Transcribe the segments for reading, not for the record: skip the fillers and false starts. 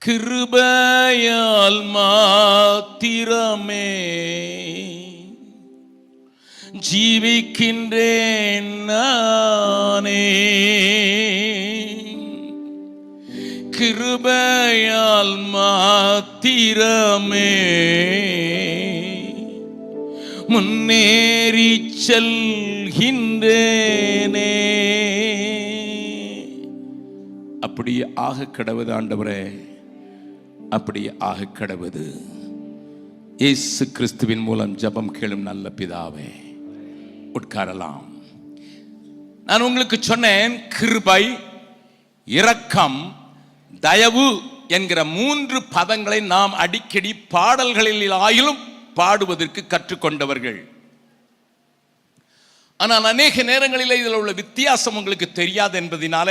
கிருபையால் மாத்திரமே ஜீவிக்கின்றேன் நானே. கிருபையால் மாத்திரமே முன்னேறி செல்கின்றேனே. அப்படி ஆக கடவுது ஆண்டவரே, அப்படி ஆக கடவுது. இயேசு கிறிஸ்துவின் மூலம் ஜெபம் கேளும் நல்ல பிதாவே. உட்காரலாம். நான் உங்களுக்கு சொன்னேன், கிருபை, இரக்கம், தயவு என்கிற 3 பதங்களை நாம் அடிக்கடி பாடல்களில் ஆயிலும் பாடுவதற்கு கற்றுக்கொண்டவர்கள். ஆனால் அநேக நேரங்களில் இதில் உள்ள வித்தியாசம் உங்களுக்கு தெரியாது என்பதனால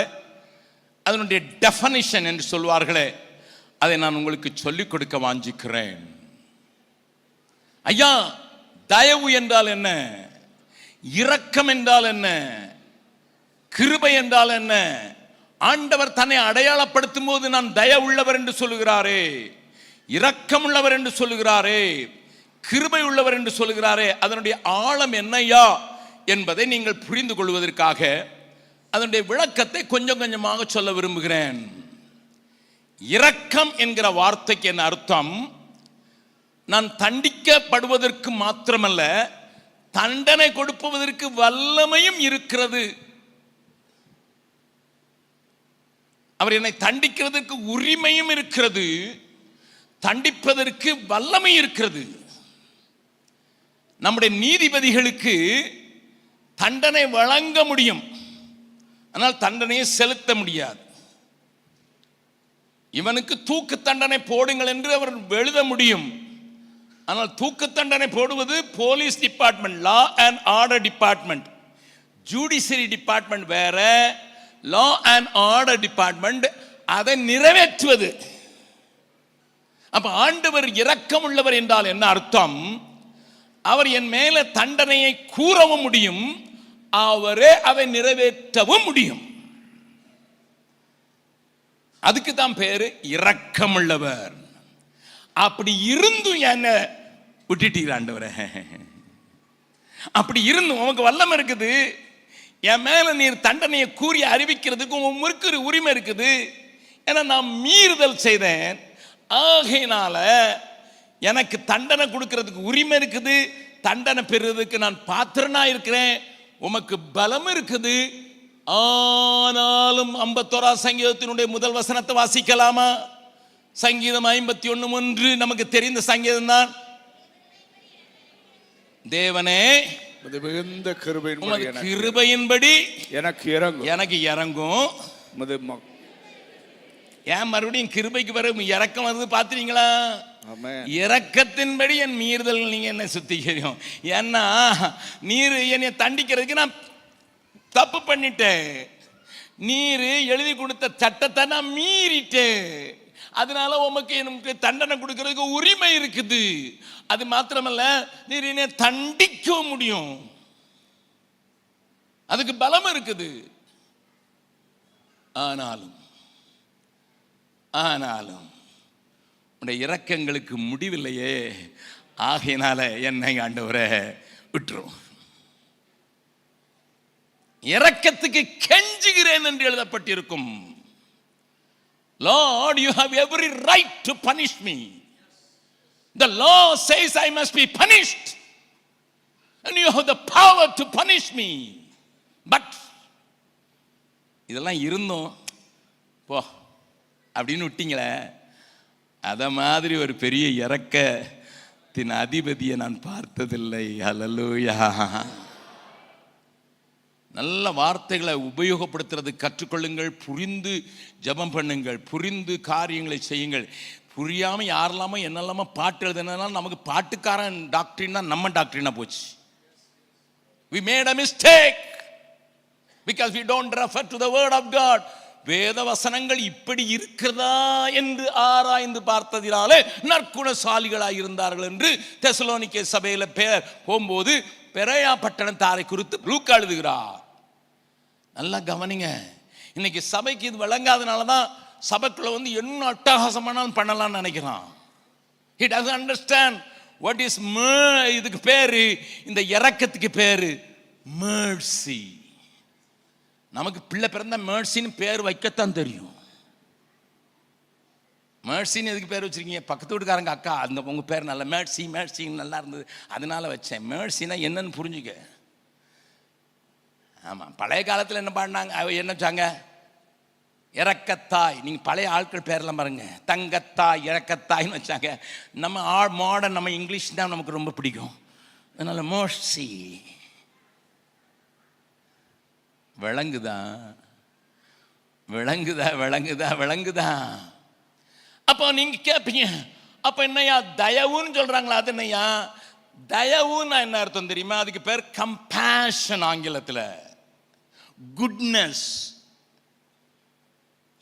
அதனுடைய டெஃபனிஷன் என்று சொல்வார்களே, அதை நான் உங்களுக்கு சொல்லிக் கொடுக்க வாஞ்சிக்கிறேன். ஐயா, தயவு என்றால் என்ன? இரக்கம் என்றால் என்ன? கிருபை என்றால் என்ன? ஆண்டவர் தன்னை அடையாளப்படுத்தும் போது நான் தயவு உள்ளவர் என்று சொல்லுகிறாரே, இரக்கம் உள்ளவர் என்று சொல்லுகிறாரே, கிருபை உள்ளவர் என்று சொல்லுகிறாரே, அதனுடைய ஆழம் என்னையா என்பதை நீங்கள் புரிந்து கொள்வதற்காக அதனுடைய விளக்கத்தை கொஞ்சம் கொஞ்சமாக சொல்ல விரும்புகிறேன். இரக்கம் என்கிற வார்த்தைக்கு என்ன அர்த்தம்? நான் தண்டிக்கப்படுவதற்கு மாத்திரமல்ல, தண்டனை கொடுப்பதற்கு வல்லமையும் இருக்கிறது. அவர் என்னை தண்டிக்கிறதுக்கு உரிமையும் இருக்கிறது, தண்டிப்பதற்கு வல்லமை இருக்கிறது. நம்முடைய நீதிபதிகளுக்கு தண்டனை வழங்க முடியும், ஆனால் தண்டனையை செலுத்த முடியாது. இவனுக்கு தூக்கு தண்டனை போடுங்கள் என்று அவர் எழுத முடியும், ஆனால் தூக்கு தண்டனை போடுவது police department, law and order department. Judiciary department வேற, லா அண்ட் ஆர்டர் டிபார்ட்மெண்ட் அதை நிறைவேற்றுவது. அப்ப ஆண்டவர் இரக்கம் உள்ளவர் என்றால் என்ன அர்த்தம்? அவர் என் மேல தண்டனையை கூறவும் முடியும், அவரே அதை நிறைவேற்றவும் முடியும். அதுக்கு தான் பேரு இரக்கம் உள்ளவர். அப்படி இருந்தும் என்ன விட்டுட்டீங்க ஆண்டவரே? அப்படி இருந்தும் உனக்கு வல்லமை இருக்குது, என் மேல நீர் தண்டனையை கூறி அறிவிக்கிறதுக்கு உங்களுக்கு உரிமை இருக்குது. ஏன்னா நான் மீறுதல் செய்தேன், ஆகையினால எனக்கு தண்டனை கொடுக்கிறதுக்கு உரிமை இருக்குது, தண்டனை பெறுறதுக்கு நான் பாத்திரனா இருக்கிறேன், உமக்கு பலம் இருக்குது. ஆனாலும் 51 சங்கீதத்தினுடைய முதல் வசனத்தை வாசிக்கலாமா? சங்கீதம் 51:1 நமக்கு தெரிந்த சங்கீதம் தான். தேவனே, கிருபையின்படி எனக்கு இறங்கும். ஏன் மறுபடியும் கிருபைக்கு பிறகு இறக்கம் வருது பாத்தீங்களா? இரக்கத்தின்படி என் மீறுதல் நீங்க என்ன சுத்திக்கிறோம்? ஏன்னா நீர் என்னை தண்டிக்கிறதுக்கு நான் தப்பு பண்ணிட்டேன், நீர் எழுதி கொடுத்த சட்டத்தை நான் மீறிட்டேன், அதனால உமக்கு எனக்கு தண்டனை கொடுக்கிறதுக்கு உரிமை இருக்குது. அது மாத்திரமல்ல, நீர் என்னை தண்டிக்க முடியும், அதுக்கு பலம் இருக்குது. ஆனாலும் உடைய இரக்கங்களுக்கு முடிவில்லையே, ஆகையினால என்னை ஆண்டவரே விட்டுரும். இரக்கத்துக்கு கெஞ்சுகிறேன் என்று எழுதப்பட்டிருக்கும். Lord, you have every right to punish me. The law says I must be punished, and you have the power to punish me. But இதெல்லாம் இருந்தோம் போ அப்படின்னு விட்டீங்களே, அத மாதிரி ஒரு பெரிய இரக்கத்தின் அதிபதியை நான் பார்த்ததில்லை. ஹல்லேலூயா. நல்ல வார்த்தைகளை உபயோகப்படுத்துறது கற்றுக்கொள்ளுங்கள், புரிந்து ஜெபம் பண்ணுங்கள், புரிந்து காரியங்களை செய்யுங்கள். புரியாம யாரெல்லாமோ என்னெல்லாமோ பாட்டு எழுதுனால நமக்கு பாட்டுக்காரன் டாக்டரின் தான் நம்ம டாக்டரினா போச்சு. We made a mistake because we don't refer to the word of God. வேத வசனங்கள் இப்படி இருக்கிறதா என்று ஆராய்ந்து பார்த்ததினாலே நற்குணசாலிகளாக இருந்தார்கள் என்று தெசலோனிக்கே சபையில போகும்போது பெரேயா பட்டணத்தாரை குறித்து லூக்கா எழுதுகிறார். நல்லா கவனிங்க. இன்னைக்கு சபைக்கு இது விளங்காதனால தான் சபைக்குள்ள வந்து என்ன அட்டகாசமானாலும் பண்ணலாம்னு நினைக்கிறான். He doesn't understand what is இதுக்கு பேரு, இந்த இரக்கத்துக்கு பேரு mercy. நமக்கு பிள்ளை பிறந்தா mercyன்னு பேர் வைக்கத்தான் தெரியும். மேர்சின்னு எதுக்கு பேர் வச்சிருக்கீங்க? பக்கத்து வீட்டுக்காரங்க அக்கா அந்த உங்க பேர் நல்ல மேர்சி நல்லா இருந்தது அதனால வச்சேன். மேர்சினா என்னன்னு புரிஞ்சுக்க. ஆமாம், பழைய காலத்தில் என்ன பாடினாங்க, என்ன வச்சாங்க? இறக்கத்தாய். நீங்கள் பழைய ஆட்கள் பேரெல்லாம் பாருங்க, தங்கத்தாய் இறக்கத்தாய்ன்னு வச்சாங்க. நம்ம மாடர்ன், நம்ம இங்கிலீஷ் தான் நமக்கு ரொம்ப பிடிக்கும். அதனால மோர்சி. விளங்குதா? விளங்குதா? விளங்குதா? விளங்குதா? அப்போ நீங்க கேட்பீங்க, அப்ப என்னையா தயவுன்னு சொல்றாங்களா? அது என்னையா தயவுன்னு என்ன அர்த்தம் தெரியுமா? அதுக்கு பேர் கம்பேஷன். ஆங்கிலத்தில் குட்னஸ்,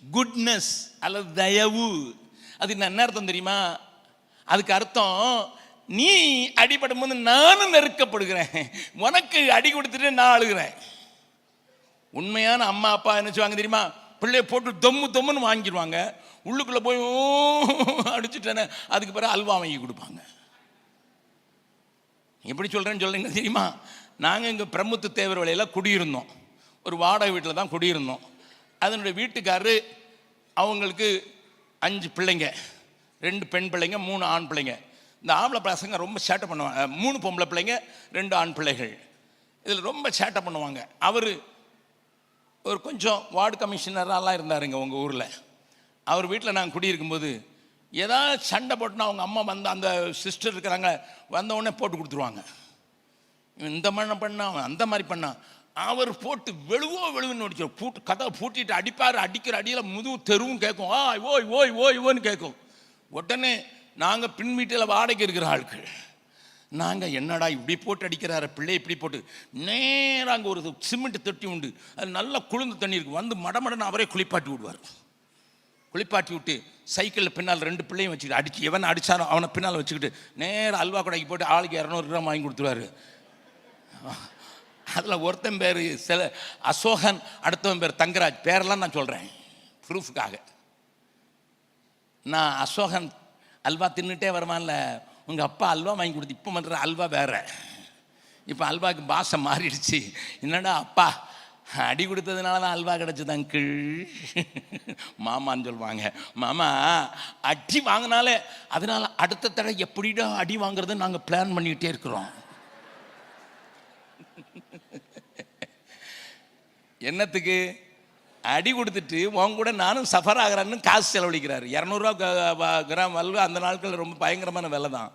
குட்னஸ் அல்லது தயவு. அது என்ன அர்த்தம் தெரியுமா? அதுக்கு அர்த்தம், நீ அடிபடும் போது நானும் நெருக்கப்படுகிறேன், உனக்கு அடி கொடுத்துட்டு நான் அழுகிறேன். உண்மையான அம்மா அப்பா என்ன செய்வாங்க தெரியுமா? பிள்ளைய போட்டு தொம்முன்னு வாங்கிடுவாங்க. உள்ளுக்குள்ள போய் அடிச்சுட்டேன்னு அதுக்கு பிறகு அல்வா வாங்கி கொடுப்பாங்க. எப்படி சொல்றேன்னு தெரியுமா? நாங்கள் இங்கே பிரமுத்து தேவர் வழியில் குடியிருந்தோம். ஒரு வாடகை வீட்டில் தான் குடியிருந்தோம். அதனுடைய வீட்டுக்காரரு, அவங்களுக்கு 5 பிள்ளைங்க, 2 பெண் பிள்ளைங்க, 3 ஆண் பிள்ளைங்க. இந்த ஆம்பளை பசங்க ரொம்ப சேட்டை பண்ணுவாங்க. 3 பொம்பளை பிள்ளைங்க, 2 ஆண் பிள்ளைகள். இதில் ரொம்ப சேட்டை பண்ணுவாங்க. அவர் ஒரு கொஞ்சம் வார்டு கமிஷனரெலாம் இருந்தாருங்க உங்கள் ஊரில். அவர் வீட்டில் நாங்கள் குடியிருக்கும்போது ஏதாவது சண்டை போட்டுனா அவங்க அம்மா வந்து, அந்த சிஸ்டர் இருக்கிறாங்க, வந்தவுடனே போட்டு கொடுத்துருவாங்க. இந்த மாதிரி பண்ணான், அந்த மாதிரி பண்ணான். அவர் போட்டு வெளுவுன்னு அடிச்சு கதை பூட்டிட்டு அடிப்பார். அடிக்கிற அடியில் முதுகு தெருவும் கேட்கும், ஓய்ன்னு கேட்கும். உடனே நாங்கள் பின் வீட்டில் வாடகை இருக்கிற ஆட்கள், நாங்கள் என்னடா இப்படி போட்டு அடிக்கிறார பிள்ளை, இப்படி போட்டு நேராக அங்கே ஒரு சிமெண்ட் தொட்டி உண்டு, அது நல்லா குளிர்ந்த தண்ணி இருக்குது, வந்து மடமடன்னு அவரே குளிப்பாட்டி விடுவார். குளிப்பாட்டி விட்டு சைக்கிளில் பின்னால் 2 பிள்ளையும் வச்சுக்கிட்டு அடிச்சு, எவனை அடித்தாரோ அவனை பின்னால் வச்சுக்கிட்டு நேராக அல்வா கடைக்கு போட்டு ஆளுக்கு 200 கிராம் வாங்கி கொடுத்துருவாரு. அதில் ஒருத்தன் பேர் அசோகன், அடுத்தவன் பேர் தங்கராஜ். பேரெல்லாம் நான் சொல்கிறேன் ப்ரூஃபுக்காக. நான் அசோகன் அல்வா தின்னுட்டே வருவான்ல, உங்கள் அப்பா அல்வா வாங்கி கொடுத்து, இப்போ பண்ணுற அல்வா வேறு. இப்போ அல்வாவுக்கு பாஷை மாறிடுச்சு. என்னடா அப்பா அடி கொடுத்ததுனால தான் அல்வா கிடச்சது அங்கிள், மாமான்னு சொல்லுவாங்க. மாமா அடி வாங்கினாலே, அதனால அடுத்த தடவை எப்படிடா அடி வாங்குறது நாங்கள் பிளான் பண்ணிக்கிட்டே இருக்கிறோம். என்னத்துக்கு? அடி கொடுத்துட்டு உன் கூட நானும் சஃபர் ஆகிறான்னு காசு செலவழிக்கிறாரு. 200 ரூபா கிராம் அல்வா அந்த நாட்கள் ரொம்ப பயங்கரமான விலை தான்.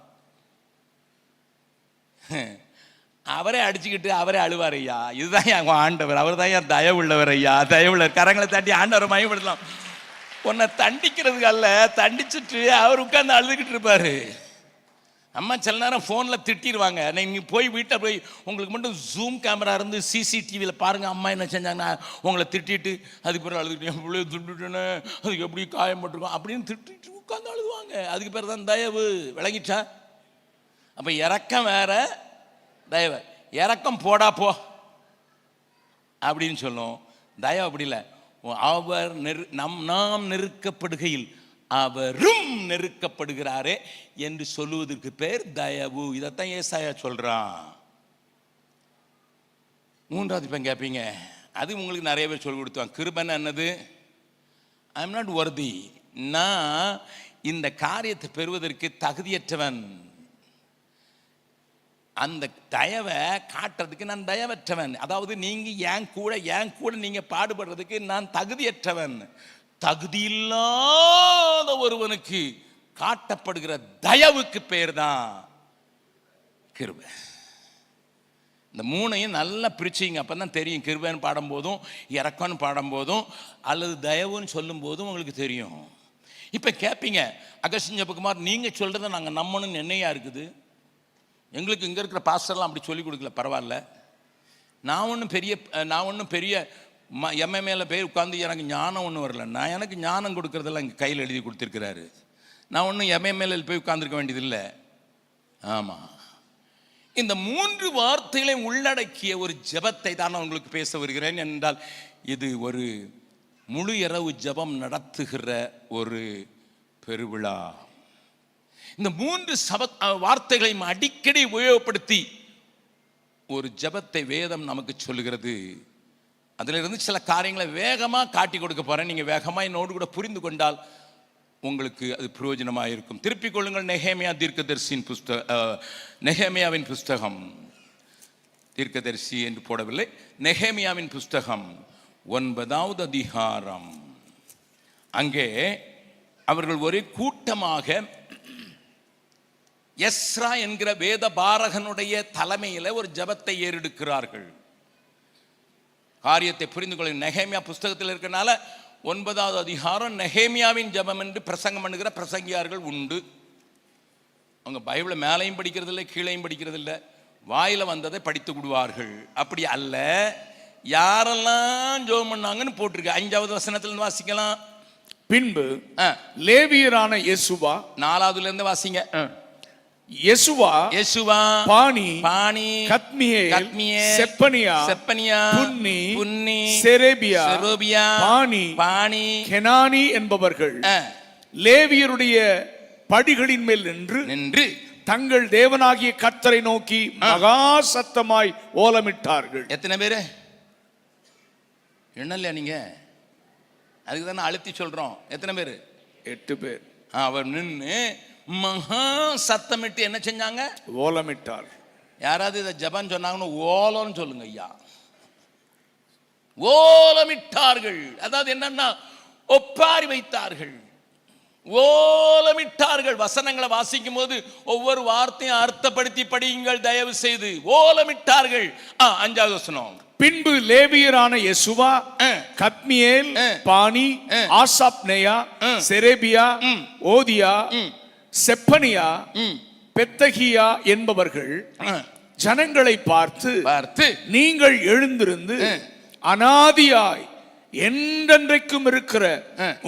அவரே அடிச்சுக்கிட்டு அவரே அழுவார். ஐயா, இதுதான் என் ஆண்டவர், அவர் தான் என் தயவுள்ளவர். ஐயா, தயவுள்ளவர். கரங்களை தட்டி ஆண்டவரை மயப்படுத்தலாம். உன்னை தண்டிக்கிறதுக்கு அல்ல, தண்டிச்சுட்டு அவர் உட்கார்ந்து அழுதுகிட்டு இருப்பாரு. அம்மா சில நேரம் ஃபோனில் திட்டிடுவாங்க. நீங்கள் போய் வீட்டை போய் உங்களுக்கு மட்டும் ஜூம் கேமரா இருந்து சிசிடிவியில் பாருங்கள், அம்மா என்ன செஞ்சாங்கன்னா உங்களை திட்டிட்டு அதுக்கு பிறகு அழுதுகிட்டு, என் பிள்ளைய திட்டுட்டேன்னு அதுக்கு எப்படி காயப்பட்டிருக்கோம் அப்படின்னு திட்டிட்டு உட்காந்து அழுதுவாங்க. அதுக்கு பேர் தான் தயவு. விளங்கிச்சா? அப்போ இரக்கம் வேற, தயவு. இரக்கம் போடா போ அப்படின்னு சொல்லும். தயவு அப்படி இல்லை. அவர் நாம் நெருக்கப்படுகையில் அவரும் நெருக்கப்படுகிறாரே என்று சொல்லுவதற்கு பேர் தயவு. இதைத்தான் ஏசாயா சொல்றான். 3வது இப்போ கேட்பீங்க, அது உங்களுக்கு நிறைய பேர் சொல்லி கொடுத்தாங்க. கிருபைன்னா என்னது? I am not worthy. நான் இந்த காரியத்தை பெறுவதற்கு தகுதியற்றவன். அந்த தயவை காட்டுறதுக்கு நான் தயவற்றவன். அதாவது நீங்க என் கூட நீங்க பாடுபடுறதுக்கு நான் தகுதியற்றவன். தகுதியில்லாத ஒருவனுக்கு காட்டப்படுகிற தயவுக்கு பேர் தான் கிருபை. இந்த 3ஐயும் நல்லா பிரிச்சிங்க, அப்பதான் தெரியும். கிருபைன்னு பாடும் போதும், இரக்கம்னு பாடும் போதும், அல்லது தயவுன்னு சொல்லும் போதும் உங்களுக்கு தெரியும். இப்ப கேட்பீங்க, அகஸ்டின் ஜெபக்குமார், நீங்க சொல்றதை நாங்க நம்பணும்னு என்னையா இருக்குது? எங்களுக்கு இங்கே இருக்கிற பாஸ்டர்லாம் அப்படி சொல்லி கொடுக்கல, பரவாயில்ல. நான் ஒன்றும் பெரிய எம்எம்ஏல போய் உட்காந்து எனக்கு ஞானம் ஒன்றும் வரல. எனக்கு ஞானம் கொடுக்குறதெல்லாம் இங்கே கையில் எழுதி கொடுத்துருக்கிறாரு. நான் ஒன்றும் எம்எம்ஏல போய் உட்காந்துருக்க வேண்டியதில்லை. ஆமாம், இந்த 3 வார்த்தைகளை உள்ளடக்கிய ஒரு ஜெபத்தை தான் நான் உங்களுக்கு பேச வருகிறேன். என்றால் இது ஒரு முழு இரவு ஜெபம் நடத்துகிற ஒரு பெருவிழா. இந்த 3 வார்த்தைகளையும் அடிக்கடி உபயோகப்படுத்தி ஒரு ஜெபத்தை வேதம் நமக்கு சொல்லுகிறது. அதிலிருந்து சில காரியங்களை வேகமாக காட்டி கொடுக்க போறேன். நீங்க வேகமாக என்னோடு கூட புரிந்து கொண்டால் உங்களுக்கு அது பிரயோஜனமாக இருக்கும். திருப்பிக் கொள்ளுங்கள். நெகேமியாவின் புஸ்தகம், தீர்க்கதரிசி என்று போடவில்லை, நெகேமியாவின் புஸ்தகம் 9வது அதிகாரம். அங்கே அவர்கள் ஒரு கூட்டமாக எஸ்ரா என்கிற வேத பாரகனுடைய தலைமையில் ஒரு ஜெபத்தை ஏறெடுக்கிறார்கள். காரியத்தை புரிந்து கொள்ள நெகேமியா புஸ்தகத்தில் இருக்கிறனால 9வது அதிகாரம் நெகேமியாவின் ஜெபம் என்று பிரசங்கம் பண்ணுகிற பிரசங்கியார்கள் உண்டு. அவங்க பைபிளை மேலையும் படிக்கிறது இல்லை, கீழையும் படிக்கிறது இல்லை, வாயில வந்ததை படித்து விடுவார்கள். அப்படி அல்ல, யாரெல்லாம் ஜெபம் பண்ணாங்கன்னு போட்டிருக்கு. 5வது வசனத்திலிருந்து வாசிக்கலாம். பின்பு லேவியரான யெசுவா, 4வதுல இருந்து வாசிங்க. யெசுவா, பானி, கத்மியேல், செப்பனியா, புன்னி, செரேபியா, பானி, கெனானி என்பவர்கள் லேவியருடைய படிகளின் மேல் நின்று தங்கள் தேவனாகிய கர்த்தரை நோக்கி மகா சத்தமாய் ஓலமிட்டார்கள். எத்தனை பேரு என்னல்ல நீங்க? அதுக்கு தானே அழுத்தி சொல்றோம். எத்தனை பேரு? 8 பேர். அவர் நின்று மகா சத்தமிட்டு என்ன செஞ்சாங்க? ஓலமிட்டார். யாராவது இதை ஜெபம் சொன்னாங்கன்னு ஓலம்னு சொல்லுங்க ஐயா. ஓலமிட்டார்கள். அதாவது என்னன்னா ஒப்பாரி வைத்தார்கள், ஓலமிட்டார்கள். வசனங்களை வாசிக்கும் போது ஒவ்வொரு வார்த்தையும் அர்த்தப்படுத்தி படியுங்கள் தயவு செய்து. ஓலமிட்டார்கள். 5வது வசனம். பின்பு லேவியரான யெசுவா, கத்மியேல், பானி, ஆசாப்னேயா, செரேபியா, ஓதியா, செப்பனியா, பெத்தகியா என்பவர்கள் ஜனங்களை பார்த்து நீங்கள் எழுந்திருந்து அனாதியாய் என்றென்றைக்கும் இருக்கிற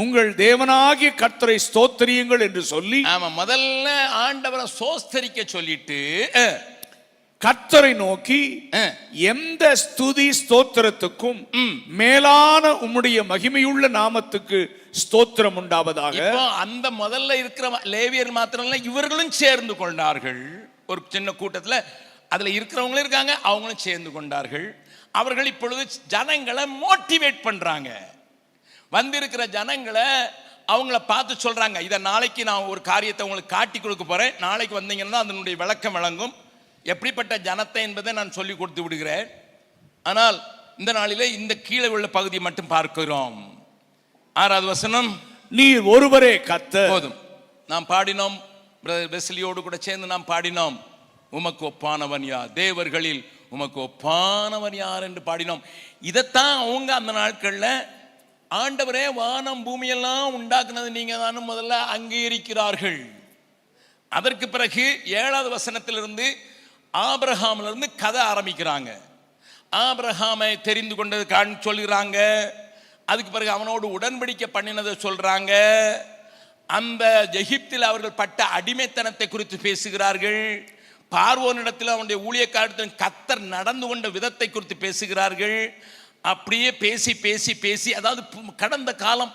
உங்கள் தேவனாகிய கர்த்தரை ஸ்தோத்திரியுங்கள் என்று சொல்லி, முதல்ல ஆண்டவரை ஸ்தோத்திரிக்க சொல்லிட்டு கர்த்தரை நோக்கி எந்த ஸ்துதி ஸ்தோத்திரத்துக்கும் மேலான உம்முடைய மகிமையுள்ள நாமத்துக்கு ஸ்தோத்திரம் உண்டாவதாக. அந்த முதல்ல இருக்கிற லேவியர் மாத்திரம் இல்ல, இவர்களும் சேர்ந்து கொண்டார்கள். ஒரு சின்ன கூட்டத்தில் அதுல இருக்கிறவங்களும் இருக்காங்க, அவங்களும் சேர்ந்து கொண்டார்கள். அவர்கள் இப்பொழுது ஜனங்களை மோட்டிவேட் பண்றாங்க. வந்திருக்கிற ஜனங்களை அவங்கள பார்த்து சொல்றாங்க, இதை நாளைக்கு நான் ஒரு காரியத்தை உங்களுக்கு காட்டி கொடுக்க போறேன், நாளைக்கு வந்தீங்கன்னா அதனுடைய விளக்கம் வழங்கும், எப்படிப்பட்ட ஜனத்தை என்பதை நான் சொல்லி கொடுத்து விடுகிறேன். ஆனால் இந்த நாளிலே இந்த கீழே உள்ள பகுதியை மட்டும் பார்க்கிறோம். 6வது வசனம். நீர் ஒருவரே கர்த்தர். போதும். நாம் பாடினோம், வெஸ்லியோடு கூட சேர்ந்து நாம் பாடினோம், உமக்கு ஒப்பானவன் யார், தேவர்களில் உமக்கு ஒப்பானவன் யார் என்று பாடினோம். இதைத்தான் அவங்க அந்த நாட்கள்ல ஆண்டவரே வானம் பூமியெல்லாம் உண்டாக்குனது நீங்க தானே முதல்ல அங்கீகரிக்கிறார்கள். அதற்கு பிறகு 7வது வசனத்திலிருந்து ஆபிரகாமிலிருந்து கதை ஆரம்பிக்கிறாங்க. ஆபிரகாமை தெரிந்து கொண்டது சொல்கிறாங்க. அதுக்கு பிறகு அவனோடு உடன்படிக்கை பண்ணினதை சொல்றாங்க. அந்த எகிப்தில் அவர்கள் பட்ட அடிமைத்தனத்தை குறித்து பேசுகிறார்கள். பார்வோனிடத்தில் அவனுடைய ஊழியக்காரத்தில் கர்த்தர் நடந்து கொண்ட விதத்தை குறித்து பேசுகிறார்கள். அப்படியே பேசி பேசி பேசி, அதாவது கடந்த காலம்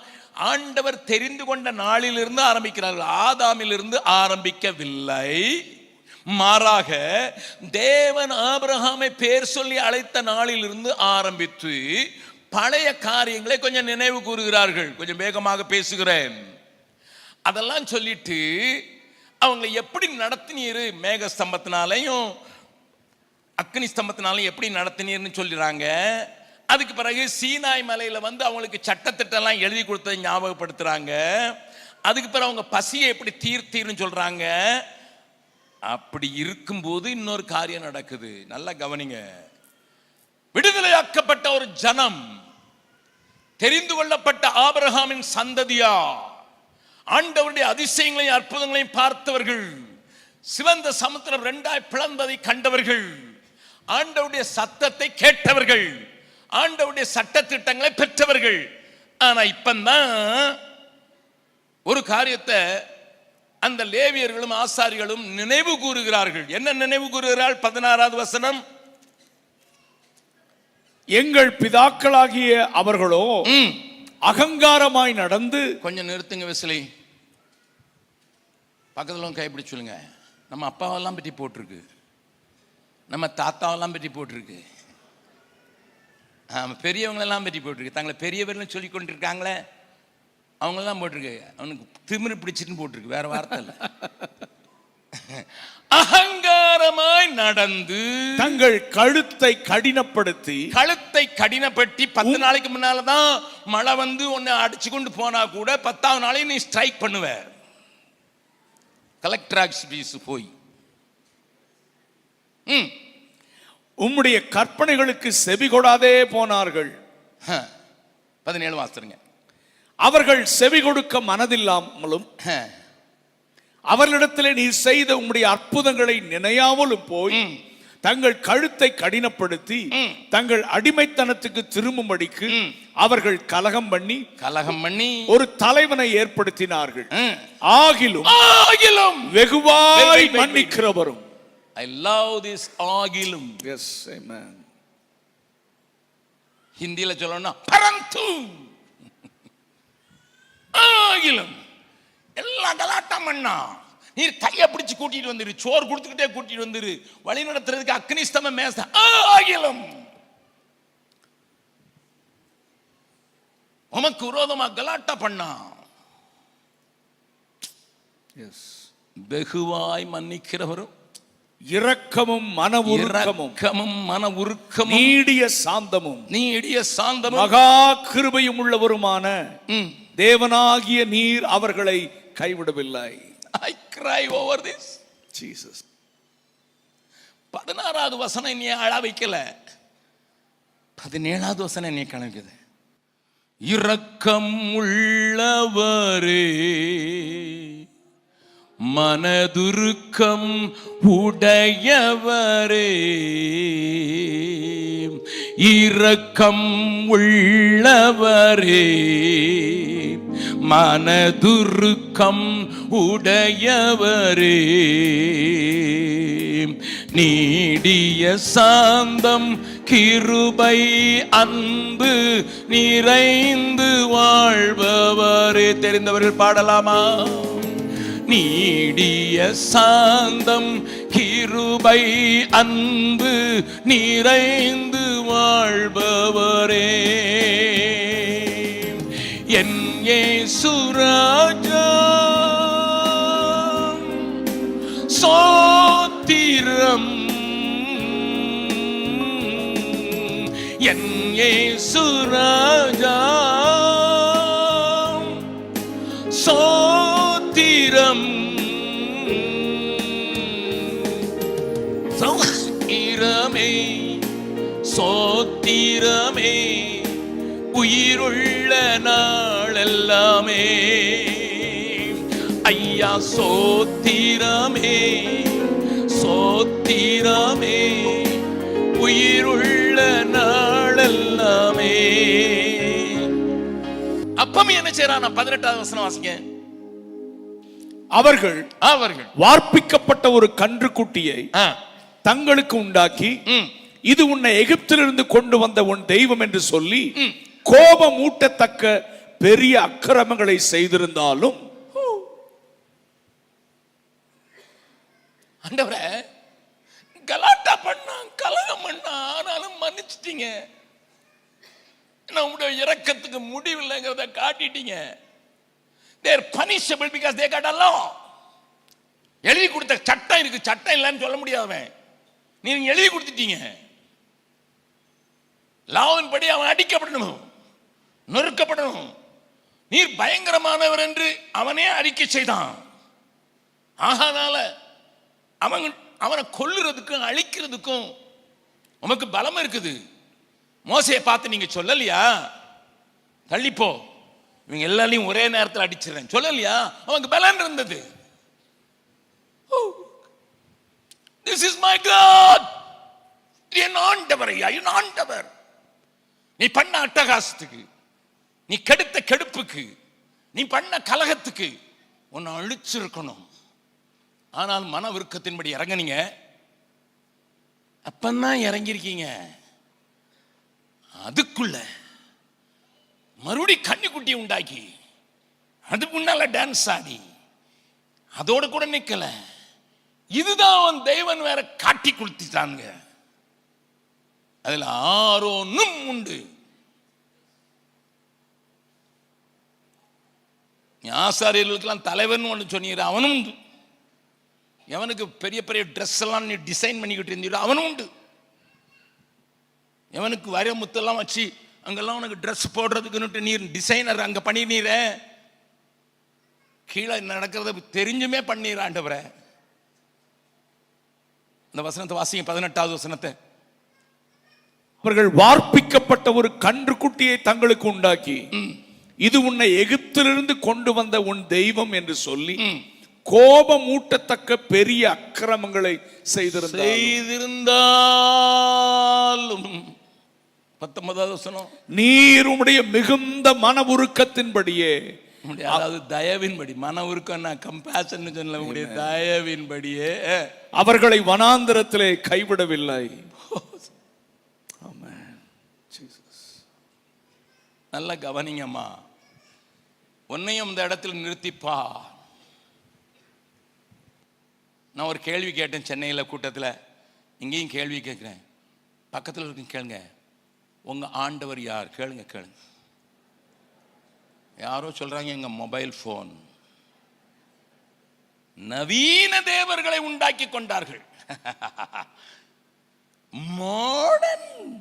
ஆண்டவர் தெரிந்து கொண்ட நாளிலிருந்து ஆரம்பிக்கிறார்கள். ஆதாமிலிருந்து ஆரம்பிக்கவில்லை, மாறாக தேவன் ஆபிரகாமை பேர் சொல்லி அழைத்த நாளிலிருந்து ஆரம்பித்து பழைய காரியங்களை கொஞ்சம் நினைவு கூறுகிறார்கள். கொஞ்சம் வேகமாக பேசுகிறேன். அதெல்லாம் சொல்லிட்டு அவங்களை எப்படி நடத்தினீர், மேக ஸ்தம்பத்தினாலையும் அக்னி ஸ்தம்பத்தினாலையும் எப்படி நடத்தினீர்னு சொல்லிடுறாங்க. அதுக்கு பிறகு சீனாய் மலையில வந்து அவங்களுக்கு சட்டத்திட்டெல்லாம் எழுதி கொடுத்ததை ஞாபகப்படுத்துறாங்க. அதுக்கு பிறகு அவங்க பசியை எப்படி தீர்த்தீர்னு சொல்றாங்க. அப்படி இருக்கும்போது இன்னொரு காரியம் நடக்குது, நல்லா கவனிங்க. விடுதலையாக்கப்பட்ட ஒரு ஜனம், தெரிந்து கொள்ளப்பட்ட ஆபிரகாமின் சந்ததியா, ஆண்டவருடைய அதிசயங்களையும் அற்புதங்களையும் பார்த்தவர்கள், சிவந்த சமுத்திரம் 2ஆய் பிளந்ததை கண்டவர்கள், ஆண்டவருடைய சத்தத்தை கேட்டவர்கள், ஆண்டவருடைய சட்ட திட்டங்களை பெற்றவர்கள். ஆனா இப்பதான் ஒரு காரியத்தை அந்த லேவியர்களும் ஆசாரிகளும் நினைவு கூறுகிறார்கள். என்ன நினைவு கூறுகிறார்கள்? 16வது வசனம். எங்கள் பிதாக்களாகிய அவர்களோ அகங்காரமாய் நடந்து. கொஞ்சம் நிறுத்துங்க விசிலி. பக்கத்துல கைப்பிடி சொல்லுங்க. நம்ம அப்பாவெல்லாம் பற்றி போட்டிருக்கு, நம்ம தாத்தாவெல்லாம் பற்றி போட்டிருக்கு, பெரியவங்களெல்லாம் பற்றி போட்டிருக்கு. தங்களை பெரியவர்னு சொல்லி கொண்டிருக்காங்களே அவங்களெல்லாம் போட்டிருக்கு. அவனுக்கு திமிரு பிடிச்சிட்டு போட்டிருக்கு, வேற வார்த்தை இல்லை. அகங்காரமாய் நடந்து தங்கள் கழுத்தை கடினப்படுத்தி. கழுத்தை கடினப்படுத்தி 10 நாளைக்கு முன்னாலதான் மழை வந்து உன்னை அடிச்சு கொண்டு போனா கூட 10ஆவது நாளைக்கு நீ ஸ்ட்ரைக் பண்ணுவ. கலெக்டர் ஆபீஸ் போய் உம்முடைய கற்பனைகளுக்கு செவி கொடாதே போனார்கள். 17 வாசிருங்க. அவர்கள் செவி கொடுக்க மனதில்லாமலும் அவர்களிடத்திலே நீர் செய்த உம்முடைய அற்புதங்களை நினையாமலும் போய் தங்கள் கழுத்தை கடினப்படுத்தி தங்கள் அடிமைத்தனத்துக்கு திரும்பும்படிக்கு அவர்கள் கலகம் பண்ணி ஒரு தலைவனை ஏற்படுத்தினார்கள். ஆகிலும் வெகுவாய் மன்னிக்கிறவரும். I love this ஆகிலும். Yes, amen. ஹிந்தியில சொல்லணும்னா பரந்து. ஆகிலும் எல்லாம் கலாட்டம் பண்ணா நீர் கையை பிடிச்சு கூட்டிட்டு வந்துரு, சோறு கொடுத்துக்கிட்டே கூட்டிட்டு வந்துரு, வழி நடத்துறதுக்கு அக்னிஸ்தம மேச. ஆகிலும் உமக்கு விரோதமா கலாட்டா பண்ணா வெகுவாய் மன்னிக்கிறவரும் இரக்கமும் மன உருக்கமும் நீடிய சாந்தமும் மகா கிருபையும் உள்ளவருமான தேவனாகிய நீர் அவர்களை கைவிடவில்லை. I cry over this. Jesus. 16வது வசனம் என்னைய அழ வைக்கல, 17வது வசனம் என்னைய கணக்குது. இரக்கம் உள்ளவரே மனதுருக்கம் உடையவரே, இரக்கம் உள்ளவரே மனதுருக்கம் உடையவரே, நீடிய சாந்தம் கிருபை அன்பு நிறைந்து வாழ்பவரே. தெரிந்தவர்கள் பாடலாமா? நீடிய சாந்தம் கிருபை அன்பு நிறைந்து வாழ்பவரே, என் இயேசு ராஜா சோத்திரம், என் இயேசு ராஜா சோத்திரம், சோத்திரமே சோத்திரமே உயிருள்ள நாளெல்லாமே, ஐயா சோத்திரமே சோத்திரமே உயிருள்ள நாளெல்லாமே. அப்பம் என்ன செய்யறான்? 18வது வசனம் வாசிங்க. அவர்கள் வார்ப்பிக்கப்பட்ட ஒரு கன்றுக்குட்டியை தங்களுக்கு உண்டாக்கி, இது உன்னை எகிப்திலிருந்து கொண்டு வந்த உன் தெய்வம் என்று சொல்லி கோபம் ஊட்டத்தக்க பெரிய அக்கிரமங்களை செய்திருந்தாலும், ஆண்டவரே கலாட்டா பண்ணா கலகம் பண்ணா ஆனாலும் மன்னிச்சிட்டீங்க, உங்களுடைய இரக்கத்துக்கு முடிவில்லைங்கிறத காட்டிட்டீங்க. they are punishable because they got a law. எழுதி கொடுத்த சட்டம் இருக்கு, சட்டம் இல்லைன்னு சொல்ல முடியாதவன், நீங்க எழுதி கொடுத்துட்டீங்க. லாவின் படி அவன் அடிக்கப்படணும், நொறுக்கப்படணும். நீர் பயங்கரமானவர் என்று அவனே அறிக்கை செய்தான். ஆகானால அவனை கொல்லுறதுக்கும் அழிக்கிறதுக்கும் உமக்கு பலம் இருக்குது. மோசையை பார்த்து நீங்க சொல்லலையா, தள்ளிப்போ இவங்க எல்லாரையும் ஒரே நேரத்தில் அடிச்சிடறேன் சொல்லலையா? அவனுக்கு பலன் இருந்தது. This is my God. என் ஆண்டவர், என் ஆண்டவர். நீ பண்ண அட்டகாசத்துக்கு, நீ கெடுத்த கெடுப்புக்கு, நீ பண்ண கலகத்துக்கு உன்னை அழிச்சிருக்கணும். ஆனால் மன விருக்கத்தின்படி இறங்கினீங்க, அப்பந்தான் இறங்கியிருக்கீங்க. அதுக்குள்ள மறுபடி கன்னிக்குட்டி உண்டாக்கி அது முன்னால டான்ஸ் ஆடி அதோட கூட நிக்கல. இதுதான் அவன் தெய்வன் வேற காட்டி கொடுத்துட்டாங்க. அதுல ஆரோனும் உண்டு. ஆசாரியர்களுக்கெல்லாம் தலைவன் ஒன்று சொன்னீர், அவனும் உண்டு. எவனுக்கு பெரிய பெரிய ட்ரெஸ் எல்லாம் நீ டிசைன் பண்ணிக்கிட்டு இருந்தீரோ அவனும் உண்டு. எவனுக்கு வர முத்தெல்லாம் வச்சு அங்கெல்லாம் உனக்கு ட்ரெஸ் போடுறதுக்குன்னுட்டு நீர் டிசைனர் அங்க பண்ணினீர, கீழே நடக்கிறத தெரிஞ்சுமே பண்ணீர் ஆண்டவரே. இந்த வசனத்தை வாசிங்க, 18வது வசனத்தை. அவர்கள் வார்ப்பிக்கப்பட்ட ஒரு கன்றுக்குட்டியை தங்களுக்கு உண்டாக்கி இது உன்னை எகிப்திலிருந்து கொண்டு வந்த உன் தெய்வம் என்று சொல்லி கோபமூட்டத்தக்க பெரிய அக்கிரமங்களை செய்திருந்தாலும் 19வது வசனம், நீர் உம்முடைய மிகுந்த மன உருக்கத்தின்படியே, அதாவது தயவின்படி, மன உருக்கம் கம்பேஷன் சொல்ல முடிய தயவின்படியே அவர்களை வனாந்திரத்திலே கைவிடவில்லை. நல்ல கவனிங்கம்மா, உன்னையும் இந்த இடத்துல நிறுத்திப்பா. நான் ஒரு கேள்வி கேட்டேன் சென்னையில் கூட்டத்தில், இங்கேயும் கேள்வி கேட்குறேன், பக்கத்தில் இருக்கு கேளுங்க. உங்க ஆண்டவர் யார்? கேளுங்க கேளுங்க. யாரோ சொல்றாங்க எங்க மொபைல் போன். நவீன தேவர்களை உண்டாக்கி கொண்டார்கள். மாடர்ன்.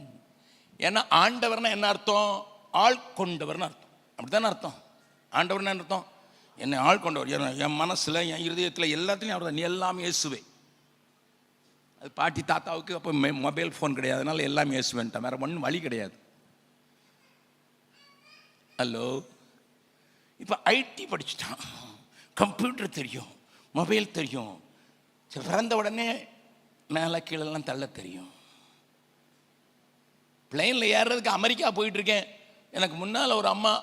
ஏன்னா ஆண்டவர்னா என்ன அர்த்தம்? ஆள் கொண்டவர்னு அர்த்தம். அப்படித்தானே அர்த்தம்? ஆண்டவர்னா என்ன அர்த்தம்? என்னை ஆள் கொண்டவர். என் மனசுல என் இருதயத்தில் எல்லாத்துலையும் அவர் தான். நீ எல்லாமே இயேசுவே. அது பாட்டி தாத்தாவுக்கு அப்போ மொபைல் ஃபோன் கிடையாது, அதனால எல்லாமே இயேசுவேன்ட்டான். வேற ஒன்றும் வழி கிடையாது. ஹலோ, இப்போ ஐடி படிச்சுட்டான், கம்ப்யூட்டர் தெரியும், மொபைல் தெரியும், பிறந்த உடனே மேலே கீழெல்லாம் தள்ள தெரியும். பிளெயினில் ஏறுறதுக்கு அமெரிக்கா போயிட்டு இருக்கேன், எனக்கு முன்னால் ஒரு அம்மா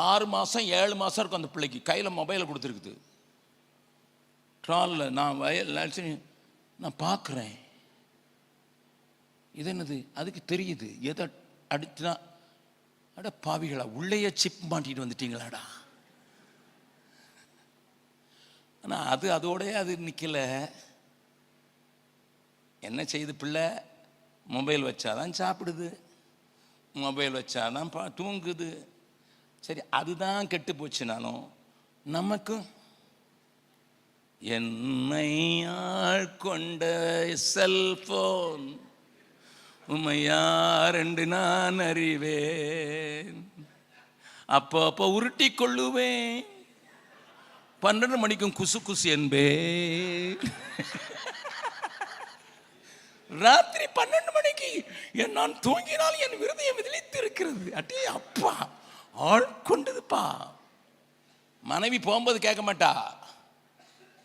6 மாதம் 7 மாதம் இருக்கும் அந்த பிள்ளைக்கு, கையில் மொபைலை கொடுத்துருக்குது. ட்ராலில் நான் பார்க்குறேன், இது என்னது? அதுக்கு தெரியுது எதை அடிச்சுனா, அட பாவிகளா, உள்ளேயே சிப் மாட்டிட்டு வந்துட்டீங்களாடா. ஆனால் அதோடய அது நிற்கல. என்ன செய்யுது பிள்ளை? மொபைல் வச்சாதான் சாப்பிடுது, மொபைல் வச்சாதான் தூங்குது. சரி, அதுதான் கெட்டு போச்சுனாலும் நமக்கும் என்னை ஆட்கொண்ட செல்போன் உமையார் என்று நான் அறிவேன். அப்போ உருட்டி கொள்ளுவேன், 12 மணிக்கும் குசு குசு என்பேன். ராத்திரி 12 மணிக்கு நான் தூங்கினால் என் விருதயம் விதிலித்து இருக்கிறது. அட்டே அப்பா, ஆள் கொண்டதுப்பா. மனைவி போகும்போது கேட்க மாட்டா,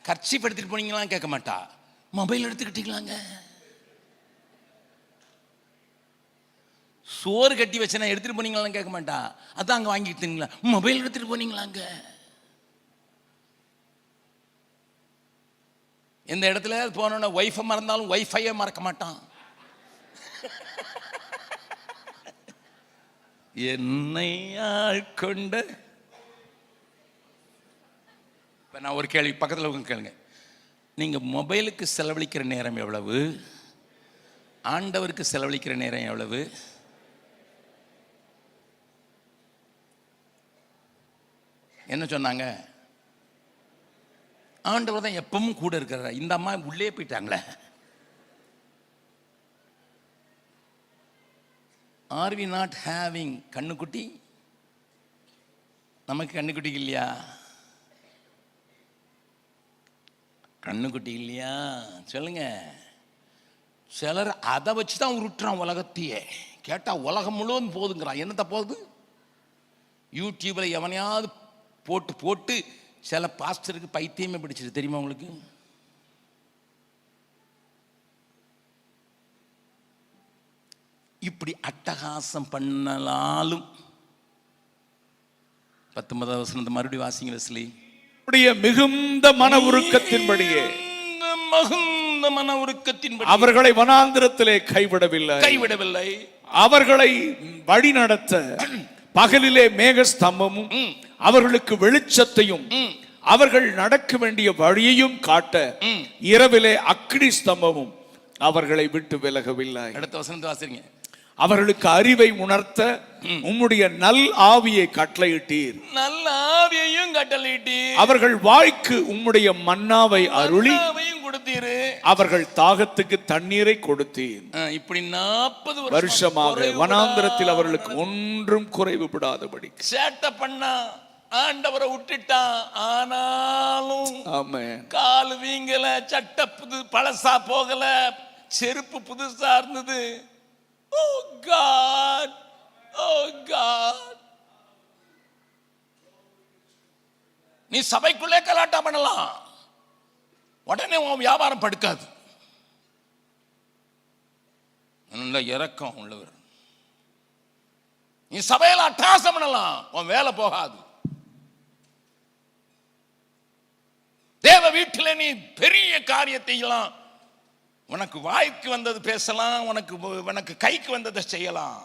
கர்ச்சீப் எடுத்துட்டு போனீங்களான்னு கேட்க மாட்டா, மொபைல் எடுத்துக்கிட்டீங்களாங்க. சோறு கட்டி வச்சேன்னா எடுத்துட்டு போனீங்களான்னு கேட்க மாட்டா, அதான் அங்கே வாங்கிட்டீங்களா, மொபைல் எடுத்துட்டு போனீங்களாங்க. இந்த இடத்துல போனோன்னா ஒய்ஃபை மறந்தாலும் ஒய்ஃபையை மறக்க மாட்டான். என்னை ஆட்கொண்ட. இப்போ நான் ஒரு கேள்வி பக்கத்தில் கேளுங்க, நீங்கள் மொபைலுக்கு செலவழிக்கிற நேரம் எவ்வளவு? ஆண்டவருக்கு செலவழிக்கிற நேரம் எவ்வளவு? என்ன சொன்னாங்க? ஆண்டவர் தான் எப்பவும் கூட இருக்கிறார். இந்த அம்மா உள்ளே போயிட்டாங்களே. ஆர் வி நாட் ஹேவிங் கண்ணுக்குட்டி? நமக்கு கண்ணுக்குட்டி இல்லையா? கண்ணுக்குட்டி இல்லையா சொல்லுங்க. சிலர் அதை வச்சு தான் உருட்டுறான் உலகத்தையே. கேட்டால் உலகம் முழுவதும் போதுங்கிறான். என்னத்த போகுது? யூடியூப்ல எவனையாவது போட்டு போட்டு சில பாஸ்டருக்கு பைத்தியமே பிடிச்சிது தெரியுமா உங்களுக்கு? இப்படி அட்டகாசம் பண்ணலாலும் 19வது வசனத்தை மறுபடியும் வாசிங்க வெஸ்லி. மிகுந்த மன உருக்கத்தின்படியே, மிகுந்த மன உருக்கத்தின்படி அவர்களை வனாந்திரத்திலே கைவிடவில்லை. கைவிடவில்லை. அவர்களை வழி நடத்த பகலிலே மேகஸ்தம்பமும் அவர்களுக்கு வெளிச்சத்தையும் அவர்கள் நடக்க வேண்டிய வழியையும் காட்ட இரவிலே அக்கினி ஸ்தம்பமும் அவர்களை விட்டு விலகவில்லை. அடுத்த வசனத்தை வாசிங்க. அவர்களுக்கு அறிவை உணர்த்த உம்முடைய நல் ஆவியை கட்டளையிட்டீர். நல்ல ஆவியையும் கட்டளையிட்டீர். அவர்கள் வாய்க்கு உம்முடைய மன்னாவை அருளி கொடுத்தீர். அவர்கள் தாகத்துக்கு தண்ணீரை கொடுத்தீர். இப்படி 40 வருஷமாக வனாந்தரத்தில் அவர்களுக்கு ஒன்றும் குறைவுபடாதபடி சேட்டை பண்ணா ஆண்டவரை விட்டுட்டான். ஆனாலும் ஆமென். கால் வீங்கல, சட்டை பழசா போகல, செருப்பு புதுசா இருந்தது. Oh God, oh God. நீ சபைக்குள்ளே கலாட்டா பண்ணலாம், உடனே உன் வியாபாரம் படுக்காது. நல்ல இரக்கம் உள்ளவர். நீ சபையில அட்டாசம் பண்ணலாம், உன் வேலை போகாது. தேவ வீட்டில் நீ பெரிய காரியத்தை எல்லாம், உனக்கு வாய்க்கு வந்தது பேசலாம், உனக்கு கைக்கு வந்ததை செய்யலாம்.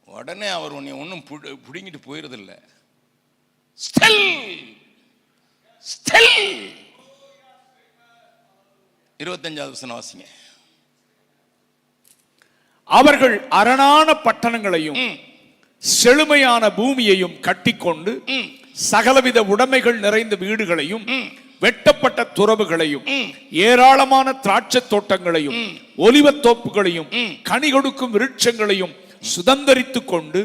உடனே அவர் உன்னை ஒன்றும் புடிங்கிட்டு போயிருதில்ல. ஸ்டில் 25வது வசனம் வாசிங்க. அவர்கள் அரணான பட்டணங்களையும் செழுமையான பூமியையும் கட்டிக்கொண்டு சகலவித உடைமைகள் நிறைந்த வீடுகளையும் வெட்டப்பட்ட துறவுகளையும் ஏராளமான திராட்சை தோட்டங்களையும் ஒலிவத் தோப்புகளையும் கனி கொடுக்கும் விருட்சங்களையும் சுதந்தரித்துக் கொண்டு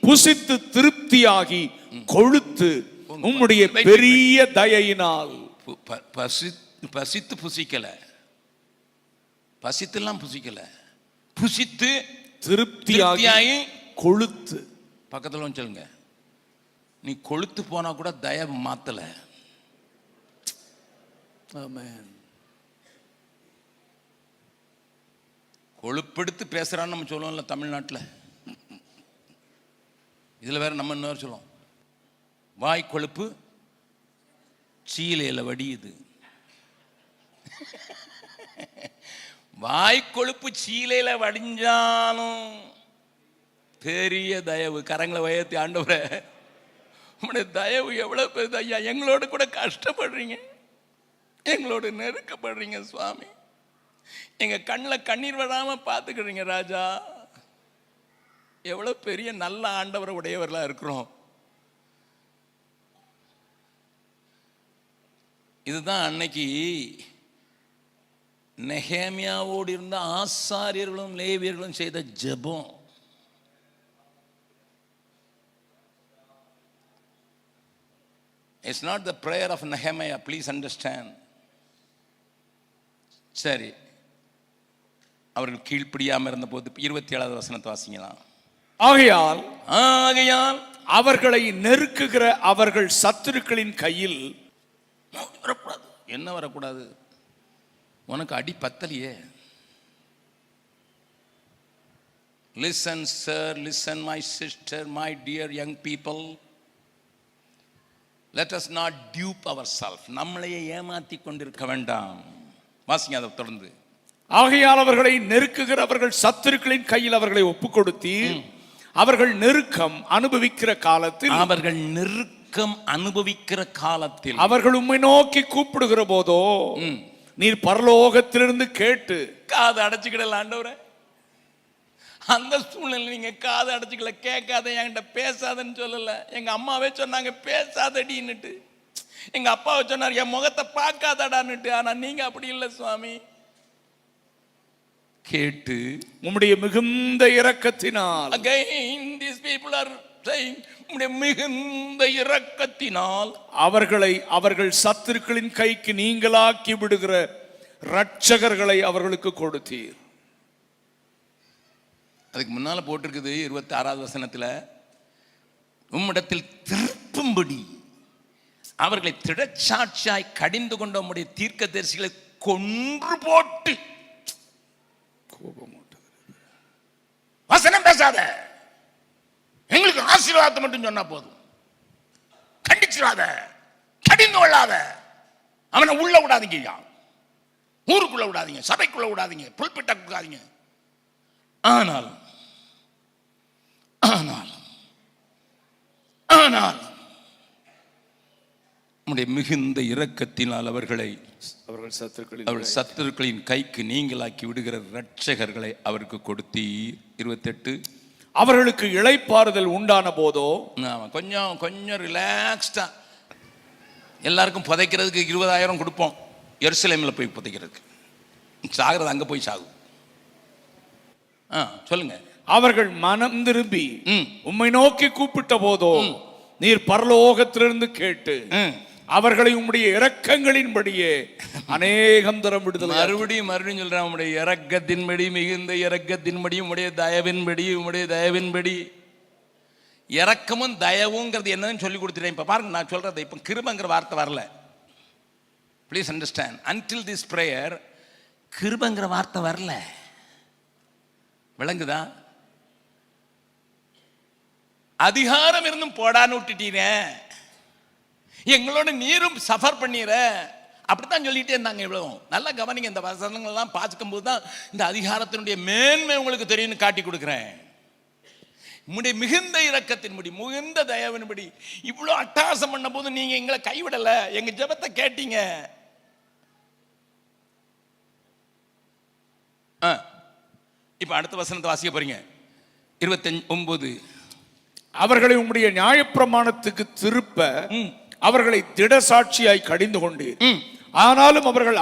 புசித்து திருப்தியாகி கொழுத்து உம்முடைய பெரிய தயையினால். பசித்து புசிக்கல, பசித்தெல்லாம் புசிக்கல, புசித்து திருப்தியாகி கொழுத்து. பக்கத்துல சொல்லுங்க, நீ கொழுத்து போனா கூட தயவு மாத்தல. ஆமென். கொழுப்பெடுத்து பேசுறான்னு நம்ம சொல்லுவோம்ல தமிழ்நாட்டில். இதுல வேற நம்ம இன்னொரு சொல்லுவோம், வாய் கொழுப்பு சீலையில வடியுது. வாய் கொழுப்பு சீலையில வடிஞ்சாலும் பெரிய தயவு. கரங்களை உயர்த்தி, ஆண்டவரே உங்களுடைய தயவு எவ்வளவு பெரிய ஐயா, எங்களோட கூட கஷ்டப்படுறீங்க, எங்களோட நெருக்கப்படுறீங்க சுவாமி, எங்க கண்ணில் கண்ணீர் விடாம பார்த்துக்கிறீங்க ராஜா. எவ்வளவு பெரிய நல்ல ஆண்டவரை உடையவர்களா இருக்கிறோம். இதுதான் அன்னைக்கு நெகேமியாவோடு இருந்த ஆசாரியர்களும் லேவியர்களும் செய்த ஜெபம். It's not the prayer of Nehemiah, please understand. சரி, அவர்கள் கீழ்ப்படியாம இருந்த போது 27வது வசனத்தை வாசிக்கலாம். ஆகையால் அவர்களை நெருக்குகிற அவர்கள் சத்துருக்களின் கையில் வரக்கூடாது. என்ன வரக்கூடாது? உனக்கு அடி பத்தலையே. Listen sir, listen my sister, my dear young people. Let us not dupe ourselves. நம்மளையே ஏமாத்தி கொண்டிருக்க வேண்டாம். வாசிங்க அதை தொடர்ந்து. ஆகையால் அவர்களை நெருக்குகிற அவர்கள் சத்துருக்களின் கையில் அவர்களை ஒப்புக் கொடுத்தீர். அவர்கள் நெருக்கம் அனுபவிக்கிற காலத்தில் அவர்கள் உம்மை நோக்கி கூப்பிடுகிற போதோ நீர் பரலோகத்திலிருந்து கேட்டு காது அடைச்சுக்கிடல. ஆண்டவரே, அந்த சூழ்நிலை நீங்க காது அடைச்சுக்கல, கேட்காத, என்கிட்ட பேசாதன்னு சொல்லல. எங்க அம்மாவே சொன்னாங்க பேசாதடின்னுட்டு, எங்க அப்பாவை சொன்னார் என் முகத்தை பார்க்காதடான்னுட்டு. ஆனா நீங்க அப்படி இல்லை சுவாமி. கேட்டு உம்முடைய மிகுந்த இரக்கத்தினால், again these people are saying, உம்முடைய மிகுந்த இரக்கத்தினால் அவர்களை அவர்கள் சத்துருக்களின் கைக்கு நீங்களாக்கி விடுகிற இரட்சகர்களை அவர்களுக்கு கொடுத்தீர். அதுக்கு முன்னால போட்டிருக்குது 26வது வசனத்துல, உம்மிடத்தில் திருப்பும்படி அவர்களை திடச்சாட்சியாய் கடிந்து கொண்ட உம்முடைய தீர்க்கதரிசிகளை கொன்று போட்டு. வசனம் பேசாத, எங்களுக்கு ஆசீர்வாதத்தை மட்டும் சொன்னா போதும். கண்டிச்சிடாத, கடிந்து கொள்ளாத, அவனை உள்ள விடாதீங்க, ஊருக்குள்ள விடாதீங்க, சபைக்குள்ள விடாதீங்க, புல்பிட்ட விடாதீங்க. ஆனால் ஆனால் உம்முடைய மிகுந்த இரக்கத்தினால் அவர்கள் சத்துருக்களின் கைக்கு நீங்களாக்கி விடுகிற இரட்சகர்களை அவருக்கு கொடுத்தீர். 28 அவர்களுக்கு இளைப்பாறுதல் உண்டான போதோ, கொஞ்சம் கொஞ்சம் ரிலாக்ஸ்டா எல்லாருக்கும் புதைக்கிறதுக்கு 20,000 கொடுப்போம். எருசலேமில் போய் புதைக்கிறதுக்கு, சாகிறது அங்க போய் சாகும். சொல்லுங்க. அவர்கள் மனம் திரும்பி உம்மை நோக்கி கூப்பிட்ட போதோ நீர் பரலோகத்திலிருந்து கேட்டு அவர்களை உம்முடைய இரக்கங்களின்படியே அநேகம் தரம் விடுதலை. மறுபடியும் சொல்றேன், உம்முடைய இரக்கத்தின்படி, மிகுந்த இரக்கத்தின்படி, உம்முடைய தயவின்படி. இரக்கமும் தயவுங்கிறது என்னன்னு சொல்லி கொடுத்துட்டேன். இப்ப பாருங்க, நான் சொல்றது இப்ப கிருபங்கிற வார்த்தை வரல. Please understand, until this prayer கிருபங்கிற வார்த்தை வரல. விளங்குதா? அதிகாரம் இருந்தும் போடான்னு விட்டுட்டீங்க, எங்களோட நீரும் சஃபர் பண்ணிற, அப்படித்தான் சொல்லிட்டே இருந்தாங்க. இவ்வளவு நல்லா கவனிங்க. இந்த வசனங்கள்லாம் பார்க்கும் போது தான் இந்த அதிகாரத்தினுடைய மேன்மை உங்களுக்கு தெரியும்னு காட்டி கொடுக்குறேன். உம்முடைய மிகுந்த இரக்கத்தின்படி, மிகுந்த தயவின்படி இவ்வளோ அட்டகாசம் பண்ண போது நீங்க எங்களை கைவிடல, எங்க ஜெபத்தை கேட்டீங்க. இப்ப அடுத்த வசனத்தை வாசிக்க போறீங்க. 29 அவர்களை உம்முடைய நியாயப்பிரமாணத்துக்கு திருப்ப அவர்களை திடசாட்சியாய் கடிந்து கொண்டு, ஆனாலும் அவர்கள்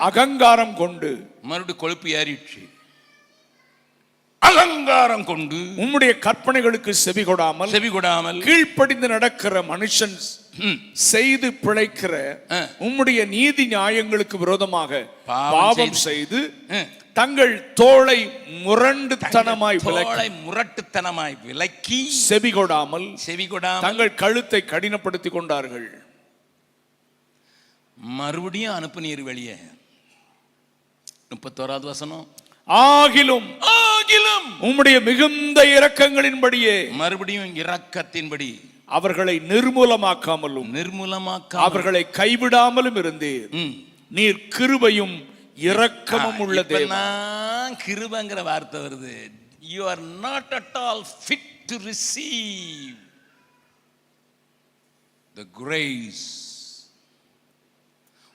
அகங்காரம் கொண்டு மறுபடியும் கொழுப்பு ஏறிடுச்சு. அகங்காரம் கொண்டு உம்முடைய கற்பனைகளுக்கு செவி கொடாமல் கீழ்ப்படிந்து நடக்கிற மனுஷன் செய்து பிழைக்கிற உம்முடைய நீதி நியாயங்களுக்கு விரோதமாக பாவம் செய்து தங்கள் தோளை முரட்டுத்தனமாய் விலக்கி செவி கொடாமல் தங்கள் கழுத்தை கடினப்படுத்தி கொண்டார்கள். மறுபடியும் அனுப்புனீர் வெளியே. 31வது வசனம். ஆகிலும் உம்முடைய மிகுந்த இரக்கங்களின்படியே, மறுபடியும் இரக்கத்தின்படி அவர்களை நிர்மூலமாக்காமலும் அவர்களை கைவிடாமலும் இருந்தீர். நீர் கிருபையும் இரக்கமும் உள்ள தேவன். கிருபைங்கிற வார்த்தை வருது. You are not at all fit to receive the grace.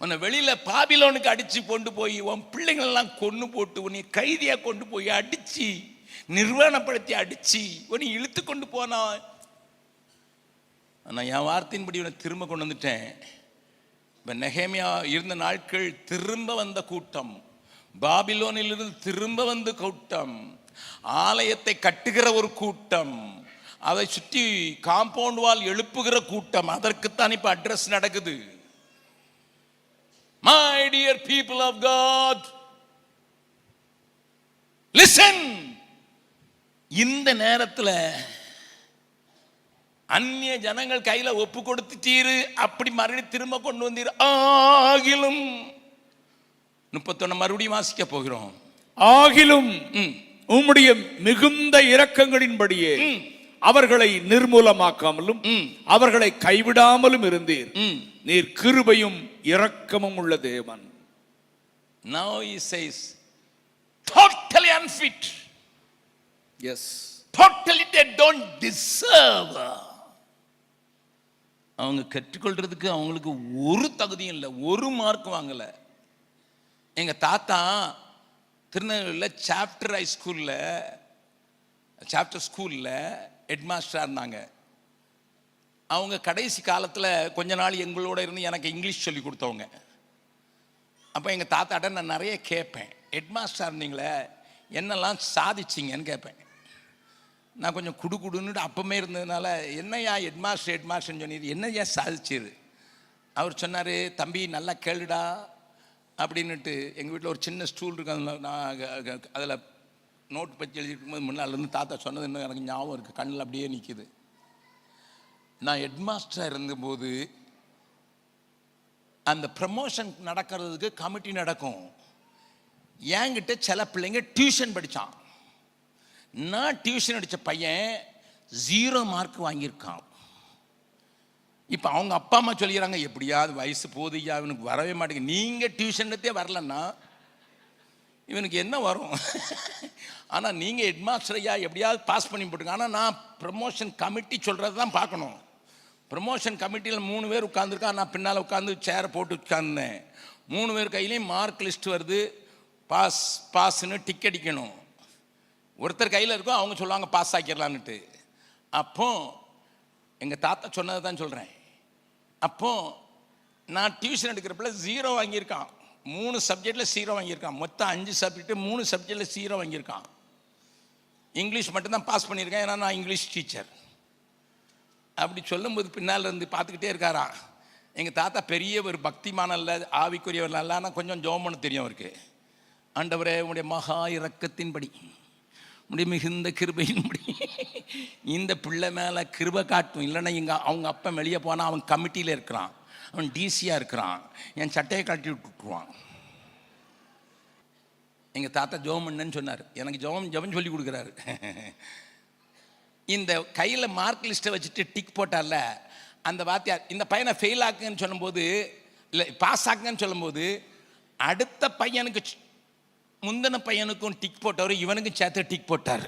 உன்னை வெளியில பாபிலோனுக்கு அடிச்சு கொண்டு போய் உன் பிள்ளைகள் எல்லாம் கொண்டு போட்டு உன்னை கைதியா கொண்டு போய் அடிச்சு நிர்வாணப்படுத்தி அடிச்சு உன்னை இழுத்து கொண்டு போனா, நான் என் வார்த்தையின்படி உன்னை திரும்ப கொண்டு வந்துட்டேன். இப்ப நெகேமியா இருந்த நாட்கள் திரும்ப வந்த கூட்டம், பாபிலோனிலிருந்து திரும்ப வந்த கூட்டம், ஆலயத்தை கட்டுகிற ஒரு கூட்டம், அதை சுற்றி காம்பவுண்ட் வால் எழுப்புகிற கூட்டம். அதற்குத்தான் இப்ப அட்ரஸ் நடக்குது. My dear people of God, listen. இந்த நேரத்தில் அந்நிய ஜனங்கள் கையில ஒப்பு கொடுத்துட்டீரு, அப்படி மறுபடியும் திரும்ப கொண்டு வந்தீர். ஆகிலும் 31 மறுபடியும் வாசிக்க போகிறோம். ஆகிலும் உம்முடைய மிகுந்த இரக்கங்களின்படியே அவர்களை நிர்மூலமாக்காமலும் அவர்களை கைவிடாமலும் இருந்தீர். நீர் கிருபையும் இரக்கமும் உள்ள தேவன். Now he says totally unfit. Yes, totally they don't deserve. அவங்க கற்றுக்கொள்றதுக்கு அவங்களுக்கு ஒரு தகுதியும் இல்லை, ஒரு மார்க் வாங்கல. எங்க தாத்தா திருநெல்வேலியில் சாப்டர் ஸ்கூல்ல ஹெட் மாஸ்டரா இருந்தாங்க. அவங்க கடைசி காலத்தில் கொஞ்ச நாள் எங்களோட இருந்து எனக்கு இங்கிலீஷ் சொல்லி கொடுத்தவங்க. அப்போ எங்கள் தாத்தாட்ட நான் நிறைய கேட்பேன், ஹெட் மாஸ்டராக இருந்தீங்களே என்னெல்லாம் சாதிச்சிங்கன்னு கேட்பேன். நான் கொஞ்சம் குடுன்னு அப்பமே இருந்ததுனால, என்னையா ஹெட் மாஸ்டர்னு சொன்னீர், என்னையா சாதிச்சிரு? அவர் சொன்னார், தம்பி நல்லா கேளுடா அப்படின்னுட்டு. எங்கள் வீட்டில் ஒரு சின்ன ஸ்டூல் இருக்கு, நான் அதில் நோட் பற்றி எழுதிருக்கும்போது முன்னாலேருந்து தாத்தா சொன்னது இன்னும் எனக்கு ஞாபகம் இருக்குது, கண்ணில் அப்படியே நிற்கிது. நான் ஹெட் மாஸ்டராக இருந்தபோது அந்த ப்ரமோஷன் நடக்கிறதுக்கு கமிட்டி நடக்கும். என்கிட்ட சில பிள்ளைங்க டியூஷன் படித்தான். நான் டியூஷன் அடித்த பையன் 0 மார்க் வாங்கியிருக்கான். இப்போ அவங்க அப்பா அம்மா சொல்லிடுறாங்க, எப்படியாவது வயசு போதியா அவனுக்கு வரவே மாட்டேங்குது, நீங்கள் டியூஷன்லத்தே வரலன்னா இவனுக்கு என்ன வரும்? ஆனால் நீங்கள் ஹெட்மாஸ்டர் ஐயா எப்படியாவது பாஸ் பண்ணி போட்டுங்க. ஆனால் நான் ப்ரமோஷன் கமிட்டி சொல்கிறது தான் பார்க்கணும். ப்ரமோஷன் கமிட்டியில் 3 பேர் உட்காந்துருக்கா, நான் பின்னால் உட்காந்து சேரை போட்டு உட்கார்ந்தேன். 3 பேர் கையிலையும் மார்க் லிஸ்ட் வருது, பாஸ்ன்னு டிக் அடிக்கணும். ஒருத்தர் கையில் இருக்கும், அவங்க சொல்லுவாங்க பாஸ் ஆக்கிடலான்னுட்டு. அப்போ எங்கள் தாத்தா சொன்னதை தான் சொல்கிறேன். அப்போ நான் டியூஷன் எடுக்கிறப்பல 0 வாங்கியிருக்கான். 3 சப்ஜெக்டில் 0 வாங்கியிருக்கான். மொத்தம் 5 சப்ஜெக்ட், 3 சப்ஜெக்டில் 0 வாங்கியிருக்கான். இங்கிலீஷ் மட்டும்தான் பாஸ் பண்ணியிருக்கேன், ஏன்னா நான் இங்கிலீஷ் டீச்சர். அப்படி சொல்லும்போது பின்னால் இருந்து பார்த்துக்கிட்டே இருக்காராம். எங்கள் தாத்தா பெரிய ஒரு பக்திமான இல்லை, ஆவிக்குரியவர் இல்லை, ஆனால் கொஞ்சம் ஜோமன்னு தெரியும் அவருக்கு. ஆண்டவரே, உடைய மகா இரக்கத்தின்படி, உடைய மிகுந்த கிருபையின்படி இந்த பிள்ளை மேலே கிருபை காட்டும். இல்லைன்னா அவங்க அப்பா வெளியே போனால் அவன் கமிட்டியில் இருக்கிறான், அவன் டிசியாக இருக்கிறான், என் சட்டையை கட்டி விட்டுருவான். எங்கள் தாத்தா ஜோமன்னு சொன்னார். எனக்கு ஜெபம் சொல்லி கொடுக்குறாரு. இந்த கையில் மார்க் லிஸ்ட்டை வச்சுட்டு டிக் போட்டார்ல அந்த வாத்தியார், இந்த பையனை ஃபெயில் ஆக்குன்னு சொல்லும்போது, இல்லை பாஸ் ஆக்குங்கன்னு சொல்லும்போது, அடுத்த பையனுக்கு முந்தின பையனுக்கும் டிக் போட்டவர், இவனுக்கும் சேர்த்து டிக் போட்டார்.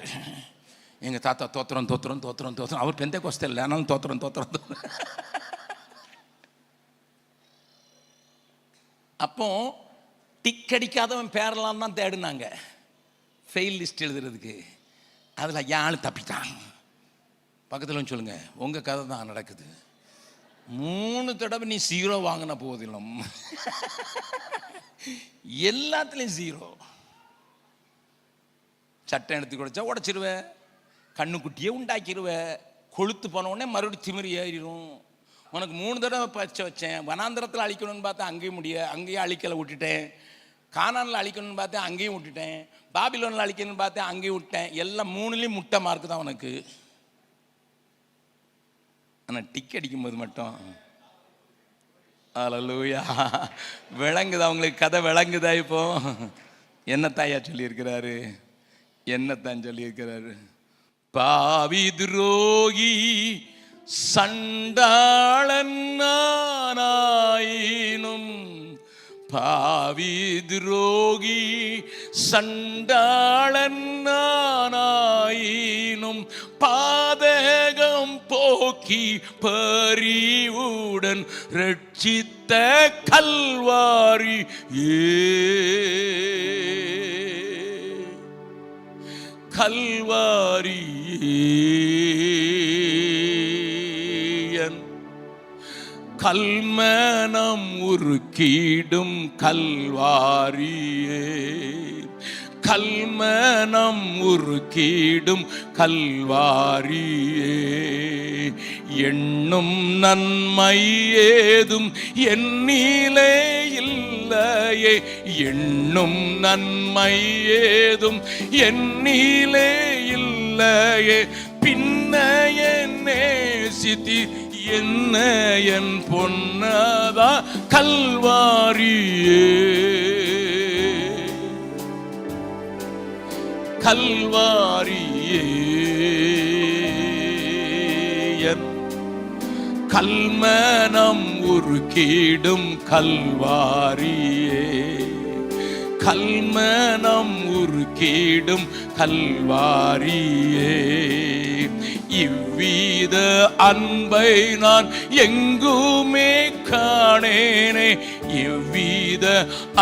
எங்கள் தாத்தா தோத்திரம் தோத்திரம் தோத்திரம் தோத்திரம். அவர் பெந்த கோஸ்தல் இல்லை, ஆனாலும் தோத்திரம் தோத்திரம் தோத்திரம். அப்போ டிக் அடிக்காதவன் பேரெல்லாம் தான் தேடினாங்க ஃபெயில் லிஸ்ட் எழுதுறதுக்கு. அதில் யாழ் தப்பிட்டான். பக்கத்தில் சொல்லுங்க, உங்கள் கதை தான் நடக்குது. 3 தடவை நீ 0 வாங்கின போதிலும் எல்லாத்துலேயும் 0. சட்டை எடுத்து குடிச்சா உடச்சிருவேன், கண்ணுக்குட்டியே உண்டாக்கிடுவேன், கொளுத்து போன உடனே மறுபடியும் திமிரி ஏறிடும். உனக்கு 3 தடவை பச்சை வச்சேன், வனாந்திரத்தில் அழிக்கணும்னு பார்த்தா அங்கேயும் அழிக்கலை விட்டுட்டேன், கானானில் அழிக்கணும்னு பார்த்தேன் அங்கேயும் விட்டுட்டேன், பாபிலோனில் அழிக்கணும்னு பார்த்தேன் அங்கேயும் விட்டேன். எல்லாம் 3லேயும் முட்டை மார்க்கு தான் உனக்கு. ஆனால் டிக் அடிக்கும்போது மட்டும் அல்லேலூயா விளங்குதா? அவங்களுக்கு கதை விளங்குதா? இப்போ என்னத்தாயா சொல்லியிருக்கிறாரு? என்னத்தான் சொல்லியிருக்கிறாரு? பாவி துரோகி சண்டாளன் நானாயினும், பாவி துரோகி சண்டாளன் நானாயினும், பாதகம் போக்கி பரிவுடன் ரட்சித்த கல்வாரி கல்வாரியன் கல்மனம் உருக்கிடும் கல்வாரியே, கல்மனம் உருக்கிடும் கல்வாரியே. எண்ணும் நன்மை ஏதும் என்னிலே இல்லையே, எண்ணும் நன்மை ஏதும் என்னிலே இல்லையே, பின்னைய நேசித்தி என்ன என் பொன்னதா கல்வாரியே, கல்வாரியே. கல்மனம் உருக்கிடும் கல்வாரியே, கல்மனம் உருக்கிடும் கல்வாரியே. இவ்வித அன்பை நான் எங்குமே காணேனே, இவ்வித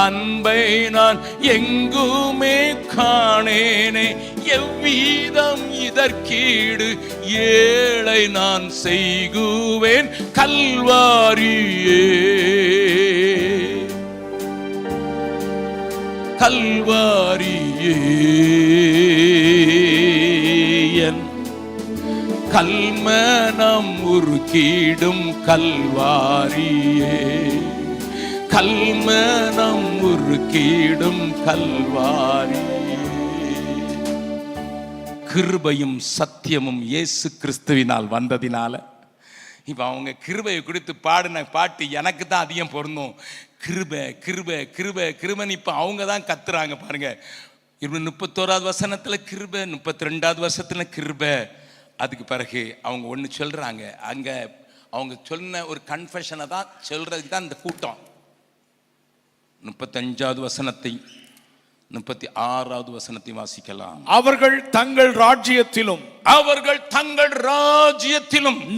அன்பை நான் எங்குமே காணேனே. எவ்விதம் இதற்கீடு ஏழை நான் செய்குவேன் கல்வாரியே, கல்வாரியே. கல்மனம் உருக்கிடும் கல்வாரியே, கல்மனம் உருக்கிடும் கல்வாரியே. கிருபையும் சத்தியமும் இயேசு கிறிஸ்துவினால் வந்ததினால, இப்போ அவங்க கிருபையை குறித்து பாடின பாட்டு எனக்கு தான் அதிகம் பொருந்தும். கிருபை கிருபை கிருபை கிருபைன்னு இப்போ அவங்க தான் கத்துறாங்க பாருங்க. 31வது வசனத்தில் கிருபை, 32வது வசனத்தில் கிருபை. அதுக்கு பிறகு அவங்க ஒன்று சொல்கிறாங்க. அங்கே அவங்க சொன்ன ஒரு கன்ஃபெஷனை தான் சொல்கிறதுக்கு தான் இந்த கூட்டம். 35வது வசனத்தை 36வது வசனத்தை வாசிக்கலாம். அவர்கள் தங்கள் ராஜ்யத்திலும்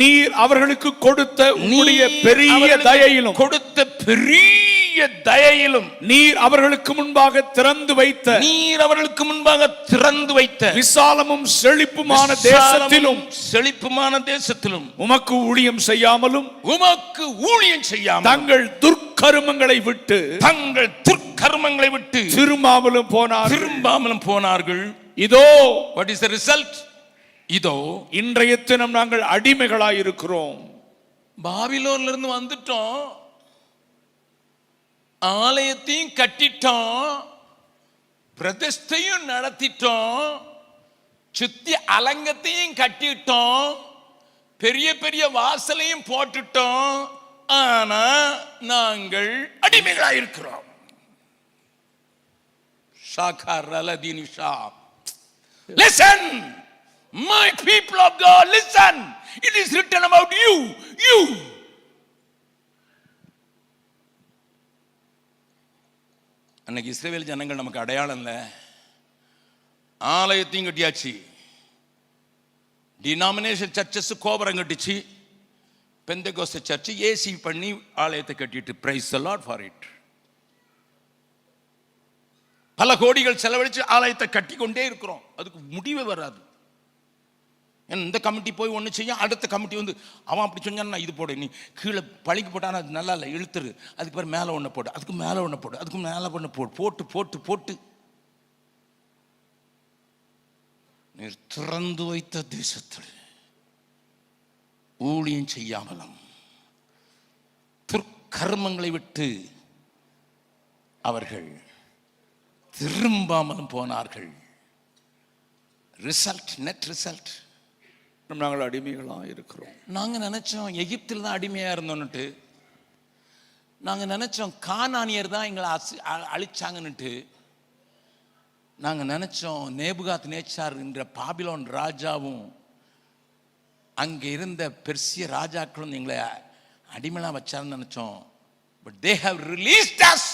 நீர் அவர்களுக்கு கொடுத்த உம்முடைய பெரிய தயையிலும் நீர் அவர்களுக்கு முன்பாக திறந்து வைத்த விசாலமும் செழிப்புமான தேசத்திலும் உமக்கு ஊழியம் செய்யாமலும் தங்கள் துர்க்கருமங்களை விட்டு திரும்பாமலும் போனார்கள். இதோ what is the result? இதோ இன்றைய தினம் நாங்கள் அடிமைகளாய் இருக்கிறோம். பாபிலோன்ல இருந்து வந்துட்டோம், ஆலயத்தையும் கட்டிட்டோம், பிரதிஷ்டையும் நடத்திட்டோம், சுத்தி அலங்கத்தையும் கட்டிட்டோம், பெரிய பெரிய வாசலையும் போட்டுட்டோம், ஆனா நாங்கள் அடிமைகளாய் இருக்கிறோம். Listen, my people of God, listen. It is written about you. அன்னைக்கு இஸ்ரவேல் ஜனங்கள் நமக்கு அடையாளம் இல்லை. ஆலயத்தையும் கட்டியாச்சு, டினாமினேஷன் சர்ச்சஸ் கோபுரம் கட்டிச்சு, பெந்தெகோஸ்தே சர்ச் ஏசி பண்ணி ஆலயத்தை கட்டிட்டு, praise the Lord for it. பல கோடிகள் செலவழிச்சு ஆலயத்தை கட்டி கொண்டே இருக்கிறோம், அதுக்கு முடிவே வராது. இந்த கமிட்டி போய் ஒன்று செய்ய, அடுத்த கமிட்டி வந்து அவன் அப்படி சொன்னான், இது போடு, நீ கீழே பழிக்கு போட்டான், அது நல்லா இல்லை, இழுத்துரு, அதுக்கு பிறகு மேலே ஒன்று போடு, அதுக்கு மேலே ஒன்று போடு, அதுக்கு மேலே ஒன்று போட்டு போட்டு போட்டு நீர் திறந்து வைத்த தேசத்தில் ஊழியம் செய்யாமலும் துர்க்கர்மங்களை விட்டு அவர்கள் திரும்பாமலும் போனார்கள். ரிசல்ட், நெட் ரிசல்ட், நாங்கள் அடிமைகளாக இருக்கிறோம். நாங்க நினைச்சோம் எகிப்தில் தான் அடிமையா இருந்தோன்னுட்டு, நாங்க நினைச்சோம் கானானியர் தான் எங்களை அழிச்சாங்கன்னுட்டு, நாங்க நினைச்சோம் நேபுகாத் நேச்சார் என்ற பாபிலோன் ராஜாவும் அங்க இருந்த பெர்சிய ராஜாக்களும் எங்களை அடிமையா வச்சாருன்னு நினைச்சோம். But they have released us.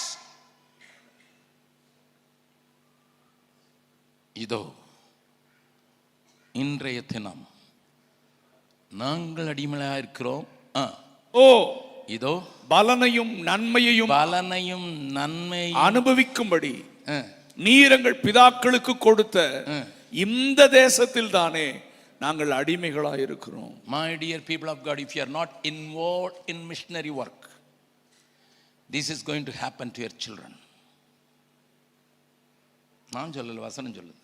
இதோ இன்றைய தினம் நாங்கள் அடிமையா இருக்கிறோம். இதோ பலனையும் நன்மையையும் அனுபவிக்கும்படி நீரங்கள் பிதாக்களுக்கு கொடுத்த இந்த தேசத்தில் தானே நாங்கள் அடிமைகளாக இருக்கிறோம். My dear people of God, if you are not involved in missionary work, this is going to happen to your children. நான் சொல்லல, வசனம் சொல்லுது.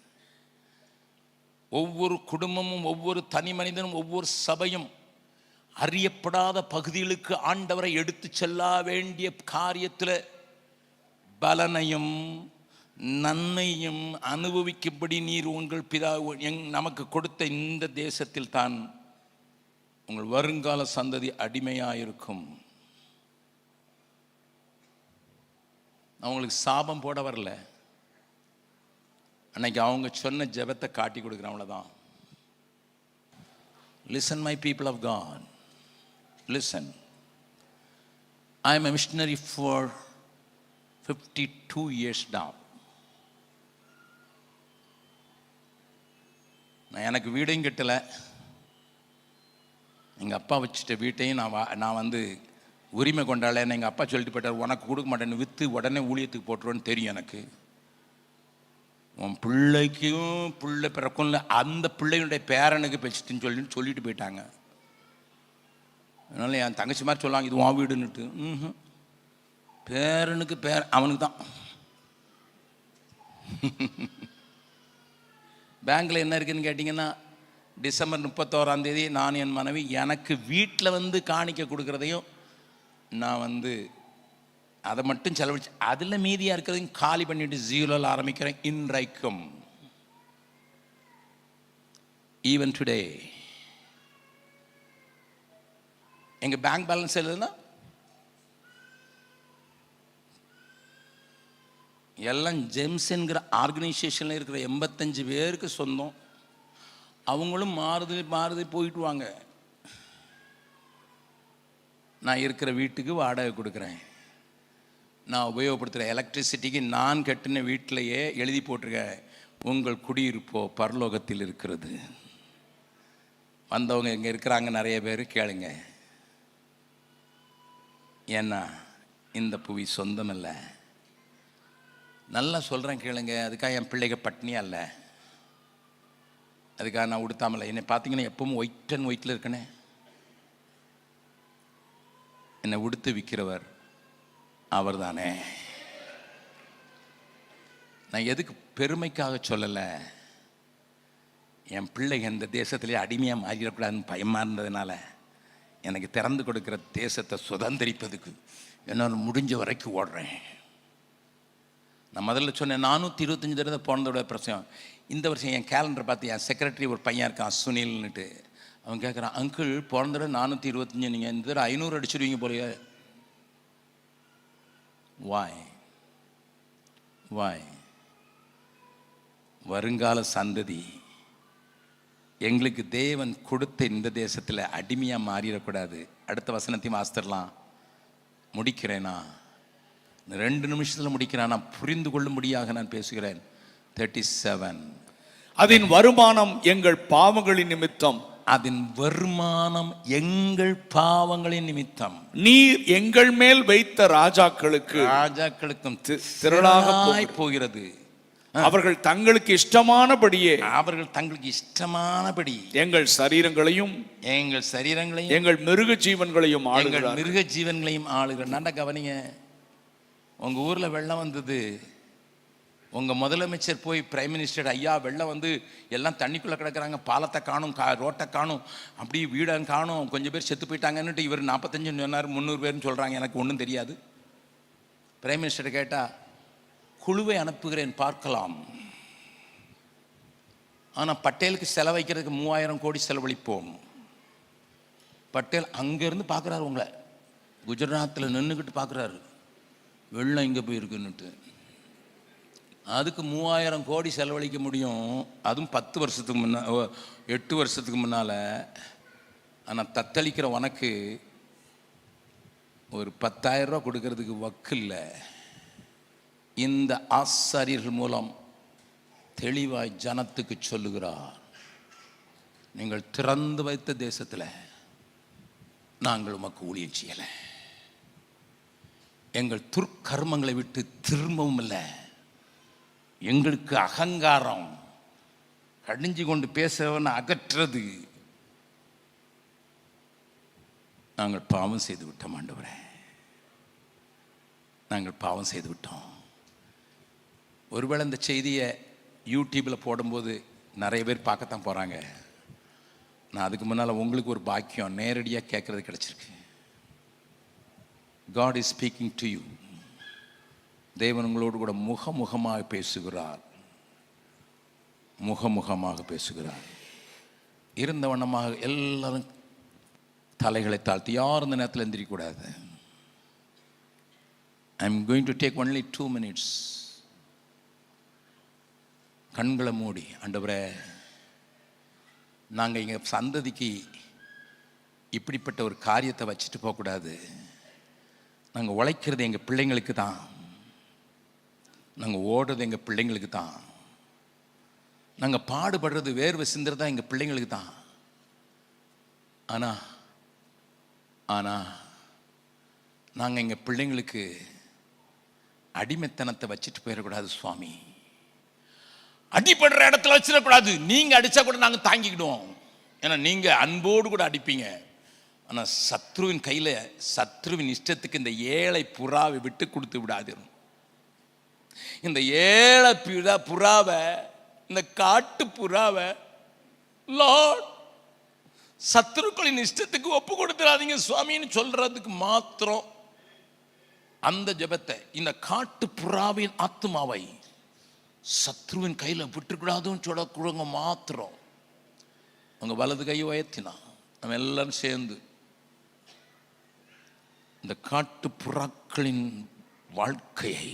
ஒவ்வொரு குடும்பமும், ஒவ்வொரு தனி மனிதனும், ஒவ்வொரு சபையும் அறியப்படாத பகுதிகளுக்கு ஆண்டவரை எடுத்து செல்ல வேண்டிய காரியத்தில் பலனையும் நன்மையும் அனுபவிக்கும்படி நீர் உங்கள் பிதா நமக்கு கொடுத்த இந்த தேசத்தில் தான் உங்கள் வருங்கால சந்ததி அடிமையாயிருக்கும். அவங்களுக்கு சாபம் போட வரல, அன்னைக்கு அவங்க சொன்ன ஜெபத்தை காட்டி கொடுக்குறேன், அவ்வளோதான். Listen, my people of God, listen. I am a missionary for 52 years now. எனக்கு வீடையும் கட்டலை, எங்கள் அப்பா வச்சுட்ட வீட்டையும் நான் வந்து உரிமை கொண்டாடல. எங்கள் அப்பா சொல்லிட்டு போயிட்டார், உனக்கு கொடுக்க மாட்டேன்னு, விற்று உடனே ஊழியத்துக்கு போட்டுருவேன்னு தெரியும் எனக்கு. உன் பிள்ளைக்கும் பிள்ளை பிறக்கும் அந்த பிள்ளையுடைய பேரனுக்கு பெச்சுட்டுன்னு சொல்லிட்டு போயிட்டாங்க. அதனால என் தங்கச்சி மாதிரி சொல்லாங்க, இது உன் வீடுன்னுட்டு. பேரனுக்கு அவனுக்கு தான். பேங்க்ல என்ன இருக்குன்னு கேட்டிங்கன்னா, டிசம்பர் 31 நான் என் மனைவி எனக்கு வீட்டில் வந்து காணிக்க கொடுக்குறதையும் நான் வந்து அதை மட்டும் செலவழிச்சு அதில் மீதியாக இருக்கிறதையும் காலி பண்ணிட்டு ஜீரோவில் ஆரம்பிக்கிறேன். இன்றைக்கும் ஈவன் டுடே எங்கள் பேங்க் பேலன்ஸ் எழுதுனா எல்லாம் ஜெம்ஸ் என்கிற ஆர்கனைசேஷனில் இருக்கிற 85 பேருக்கு சொந்தம். அவங்களும் மாறுது போயிட்டு வாங்க. நான் இருக்கிற வீட்டுக்கு வாடகை கொடுக்குறேன். நான் உபயோகப்படுத்துகிற எலக்ட்ரிசிட்டிக்கு நான் கட்டின வீட்டிலையே எழுதி போட்டிருக்கேன், உங்கள் குடியிருப்போ பரலோகத்தில் இருக்கிறது. வந்தவங்க இங்கே இருக்கிறாங்க நிறைய பேர், கேளுங்க. ஏன்னா இந்த புவி சொந்தம் இல்லை. நல்லா சொல்கிறேன் கேளுங்க. அதுக்காக என் பிள்ளைங்க பட்னியா இல்லை, அதுக்காக நான் உடுத்தாமலை. என்னை பார்த்தீங்கன்னா எப்பவும் ஒயிட் அண்ட் ஒயிட்டில் இருக்கனே. என்னை உடுத்து விற்கிறவர் அவர் தானே. நான் எதுக்கு பெருமைக்காக சொல்லலை, என் பிள்ளைங்க இந்த தேசத்திலே அடிமையாக மாறிடக்கூடாதுன்னு பயமாக இருந்ததுனால எனக்கு திறந்து கொடுக்குற தேசத்தை சுதந்திரிப்பதுக்கு என்னால் முடிஞ்ச வரைக்கும் ஓடுறேன். நான் முதல்ல சொன்னேன் 425 தடவை போனதோட பிரச்சனை. இந்த வருஷம் என் கேலண்டர் பார்த்து என் செக்ரட்டரி ஒரு பையன் இருக்கான் சுனில்னுட்டு, அவன் கேட்குறான், அங்கிள் போன தடவை 425, நீங்கள் இந்த தடவை 500 அடிச்சிடுவீங்க போலயே. வாய் வருங்கால சந்ததி எங்களுக்கு தேவன் கொடுத்த இந்த தேசத்தில் அடிமையாக மாறிடக்கூடாது. அடுத்த வசனத்தையும் வாசித்திடலாம். முடிக்கிறேனா, 2 நிமிஷத்தில் முடிக்கிறேன். நான் புரிந்து கொள்ளும்படியாக நான் பேசுகிறேன். 37. அதன் வருமானம் எங்கள் பாவங்களின் நிமித்தம், அதன் வருமானம் எங்கள் பாவங்களின் நிமித்தம் நீர் எங்கள் மேல் வைத்த ராஜாக்களுக்கும் திரளாக போகிறது. அவர்கள் தங்களுக்கு இஷ்டமானபடியே எங்கள் சரீரங்களையும் எங்கள் மிருக ஜீவன்களையும் ஆளுகிற. நல்ல கவனிங்க. உங்க ஊர்ல வெள்ளம் வந்தது, உங்க முதலமைச்சர் போய் பிரைம் மினிஸ்டர், ஐயா வெள்ளம் வந்து எல்லாம் தண்ணிக்குள்ள கிடக்குறாங்க, பாலத்தை காணும், ரோட்டை காணும், அப்படி வீடை காணும், கொஞ்சம் பேர் செத்து போயிட்டாங்கன்னுட்டு இவர் 45 சொன்னார், 300 பேர்னு சொல்றாங்க. எனக்கு ஒன்றும் தெரியாது. பிரைம் மினிஸ்டர் கேட்டா, குழுவை அனுப்புகிறேன் பார்க்கலாம், ஆனால் பட்டேலுக்கு செலவைக்கிறதுக்கு 3000 கோடி செலவழிப்போம். பட்டேல் அங்கேருந்து பார்க்குறாரு, உங்களை குஜராத்தில் நின்றுக்கிட்டு பார்க்குறாரு, வெள்ளம் இங்கே போயிருக்குன்னுட்டு. அதுக்கு 3000 கோடி செலவழிக்க முடியும், அதுவும் 10 வருஷத்துக்கு முன்னால் 8 வருஷத்துக்கு முன்னால். ஆனால் தத்தளிக்கிற உனக்கு ஒரு 10,000 ரூபா கொடுக்கறதுக்கு வக்கு இல்லை. இந்த ஆசாரியர்கள் மூலம் தெளிவாய் ஜனத்துக்கு சொல்லுகிறார், நீங்கள் திறந்து வைத்த தேசத்தில் நாங்கள் உமக்கு ஊழியம் செய்யலை, எங்கள் துர்க்கர்மங்களை விட்டு திரும்பவும் இல்லை, எங்களுக்கு அகங்காரம் கடிஞ்சு கொண்டு பேசுறவனை அகற்றது, நாங்கள் பாவம் செய்து விட்டோம் ஆண்டவரே, நாங்கள் பாவம் செய்து விட்டோம். ஒருவேளை இந்த செய்தியை யூடியூப்பில் போடும்போது நிறைய பேர் பார்க்கத்தான் போகிறாங்க. நான் அதுக்கு முன்னால் உங்களுக்கு ஒரு பாக்கியம் நேரடியாக கேட்குறது கிடச்சிருக்கு. God is speaking to you. தேவன் உங்களோடு கூட முகமுகமாக பேசுகிறார், முகமுகமாக பேசுகிறார். இருந்த வண்ணமாக எல்லாரும் தலைகளை தாழ்த்தி, யாரும் இந்த நேரத்தில் எந்திரிக்கக்கூடாது. I am going to take only 2 minutes. கண்களை மூடி, ஆண்டவரே நாங்கள் இங்கே சந்ததிக்கு இப்படிப்பட்ட ஒரு காரியத்தை வச்சுட்டு போகக்கூடாது. நாங்கள் உழைக்கிறது எங்கள் பிள்ளைங்களுக்கு தான், நாங்கள் ஓடுறது எங்கள் பிள்ளைங்களுக்கு தான், நாங்கள் பாடுபடுறது வேர்வை சிந்துறது எங்கள் பிள்ளைங்களுக்கு தான். ஆனால் நாங்கள் எங்கள் பிள்ளைங்களுக்கு அடிமைத்தனத்தை வச்சுட்டு போயிடக்கூடாது சுவாமி. அடிப்படுற இடத்துல வச்சிடக்கூடாது. நீங்கள் அடித்தா கூட நாங்கள் தாங்கிக்கிடுவோம், ஏன்னா நீங்கள் அன்போடு கூட அடிப்பீங்க. ஆனால் சத்ருவின் கையில், சத்ருவின் இஷ்டத்துக்கு இந்த ஏழை புறாவை விட்டு கொடுத்து விடாதிரும். இந்த ஏழை புறாவை, இந்த காட்டு புறாவை லார்ட் சத்ருக்களின் இஷ்டத்துக்கு ஒப்பு கொடுத்துடாதீங்க சுவாமின்னு சொல்றதுக்கு மாத்திரம் அந்த ஜெபத்தை, இந்த காட்டு புறாவின் ஆத்மாவை சத்ருவின் கையில் விட்டுக்கூடாதுன்னு சொல்லக்கூடங்க மாத்திரம் அவங்க வலது கை உயர்த்தினா நம்ம எல்லாரும் சேர்ந்து இந்த காட்டு புறாக்களின் வாழ்க்கையை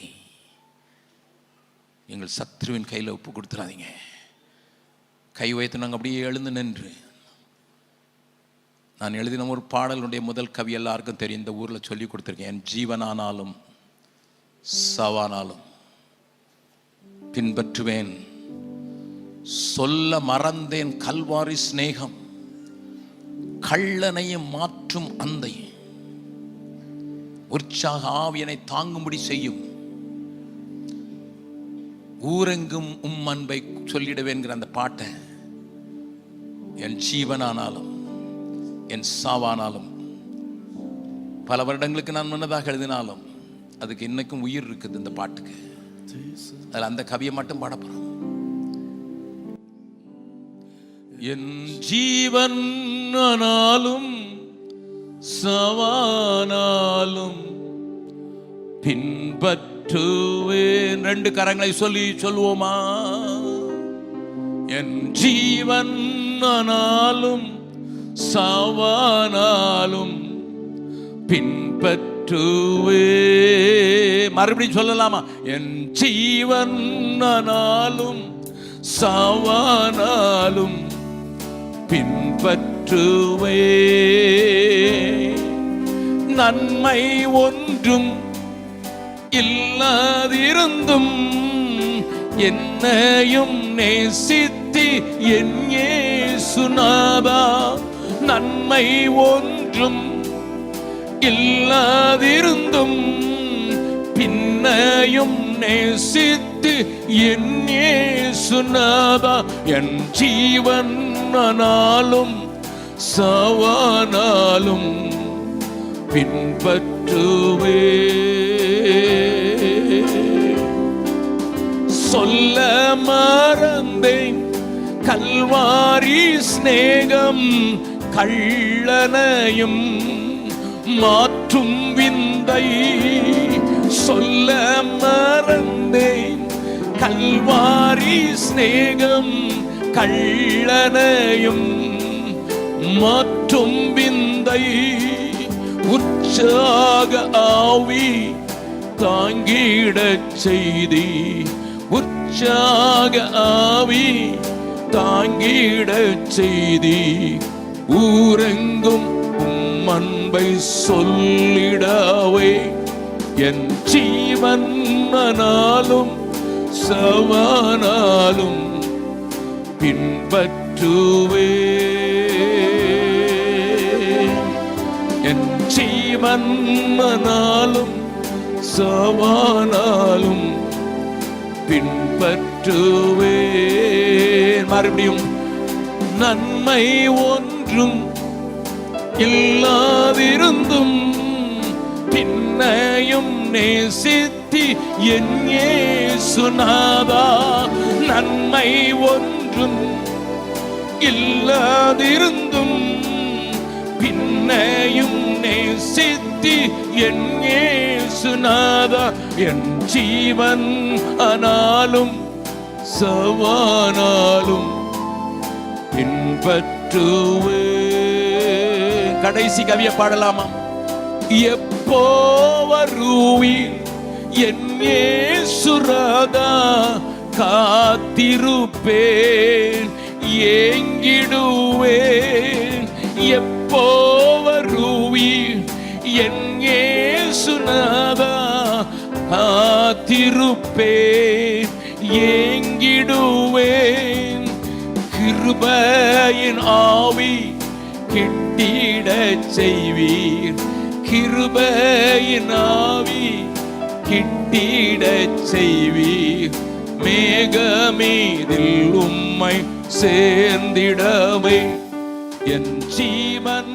எங்கள் சத்ருவின் கையில் ஒப்பு கொடுத்துடாதீங்க. கை உயர்த்தி நாங்கள் அப்படியே எழுந்து நின்று, நான் எழுதின ஒரு பாடலுடைய முதல் கவி எல்லாருக்கும் தெரியும், இந்த ஊரில் சொல்லி கொடுத்துருக்கேன். என் ஜீவனானாலும் சாவானாலும் பின்பற்றுவேன். சொல்ல மறந்தேன் கல்வாரி சிநேகம், கள்ளனையும் மாற்றும் அந்தை, உற்சாக ஆவியனை தாங்கும்படி செய்யும், ஊரெங்கும் அன்பை சொல்லிடுவேன்கிற அந்த பாட்டை என் ஜீவனானாலும் என் சாவானாலும் பல வருடங்களுக்கு நான் முன்னதாக எழுதினாலும் அதுக்கு இன்னைக்கும் உயிர் இருக்குது இந்த பாட்டுக்கு. அதில் அந்த கவியை மட்டும் பாடப்போறோம். என் ஜீவன் ஆனாலும் சாவானாலும் பின்பற்றுவேன். ரெண்டு கரங்களை சொல்லுவோமா? என் ஜீவன் ஆனாலும் சாவானாலும் பின்பற்றுவே. மறுபடியும் சொல்லலாமா? என் ஜீவன் ஆனாலும் சாவானாலும் பின்பற்றுவே. நன்மை ஒன்றும் இல்லாதிருந்தும் என்னையும் நேசித்தி என் இயேசுநாதா. நன்மை ஒன்றும் இல்லாதிருந்தும் பின்னையும் நேசித்து என் இயேசுநாதா. என் ஜீவன் ஆனாலும் சாவானாலும் பின்பற்றுவே. சொல்ல மறந்தேன் கல்வாரி சிநேகம், கள்ளனையும் மாற்றும் விந்தை. சொல்ல மறந்தேன் கல்வாரி சிநேகம், கள்ளனையும் மாற்றும் விந்தை. உற்சாக ஆவி தாங்கிடச் செய்தி, உற்சாக ஆவி தாங்கிடச் செய்தி. ஊரெங்கும் அன்பை சொல்லிடவே. என் ஜீவன் ஆனாலும் சாவானாலும் பின்பற்றுவே. என் ஜீவன் ஆனாலும் சாவானாலும் பின்பற்றுவே. மறுபடியும் நன்மை ஒன்றும் இல்லாதிருந்தும் பின்னையும் நேசித்தி என் இயேசுநாதா. நன்மை ஒன்றும் இல்லாதிருந்தும் பின்னையும் நேசித்தி என் இயேசுநாதா. என் ஜீவன் ஆனாலும் சாவானாலும் பின்பற்றுவே. கடைசி கவியை பாடலாமா? எப்போ வருவீர் என் இயேசுநாதா, காத்திருப்பேன் ஏங்கிடுவேன். எப்போ வருவீர் என் இயேசுநாதா, காத்திருப்பேன் ஏங்கிடுவேன். கிருபையின் ஆவி கிட்டிடச் செய்வீர், கிருபையின் ஆவி கிட்டிடச் செய்வீர். மேகமீதில் உம்மை சேர்ந்திடவே. என் ஜீவன்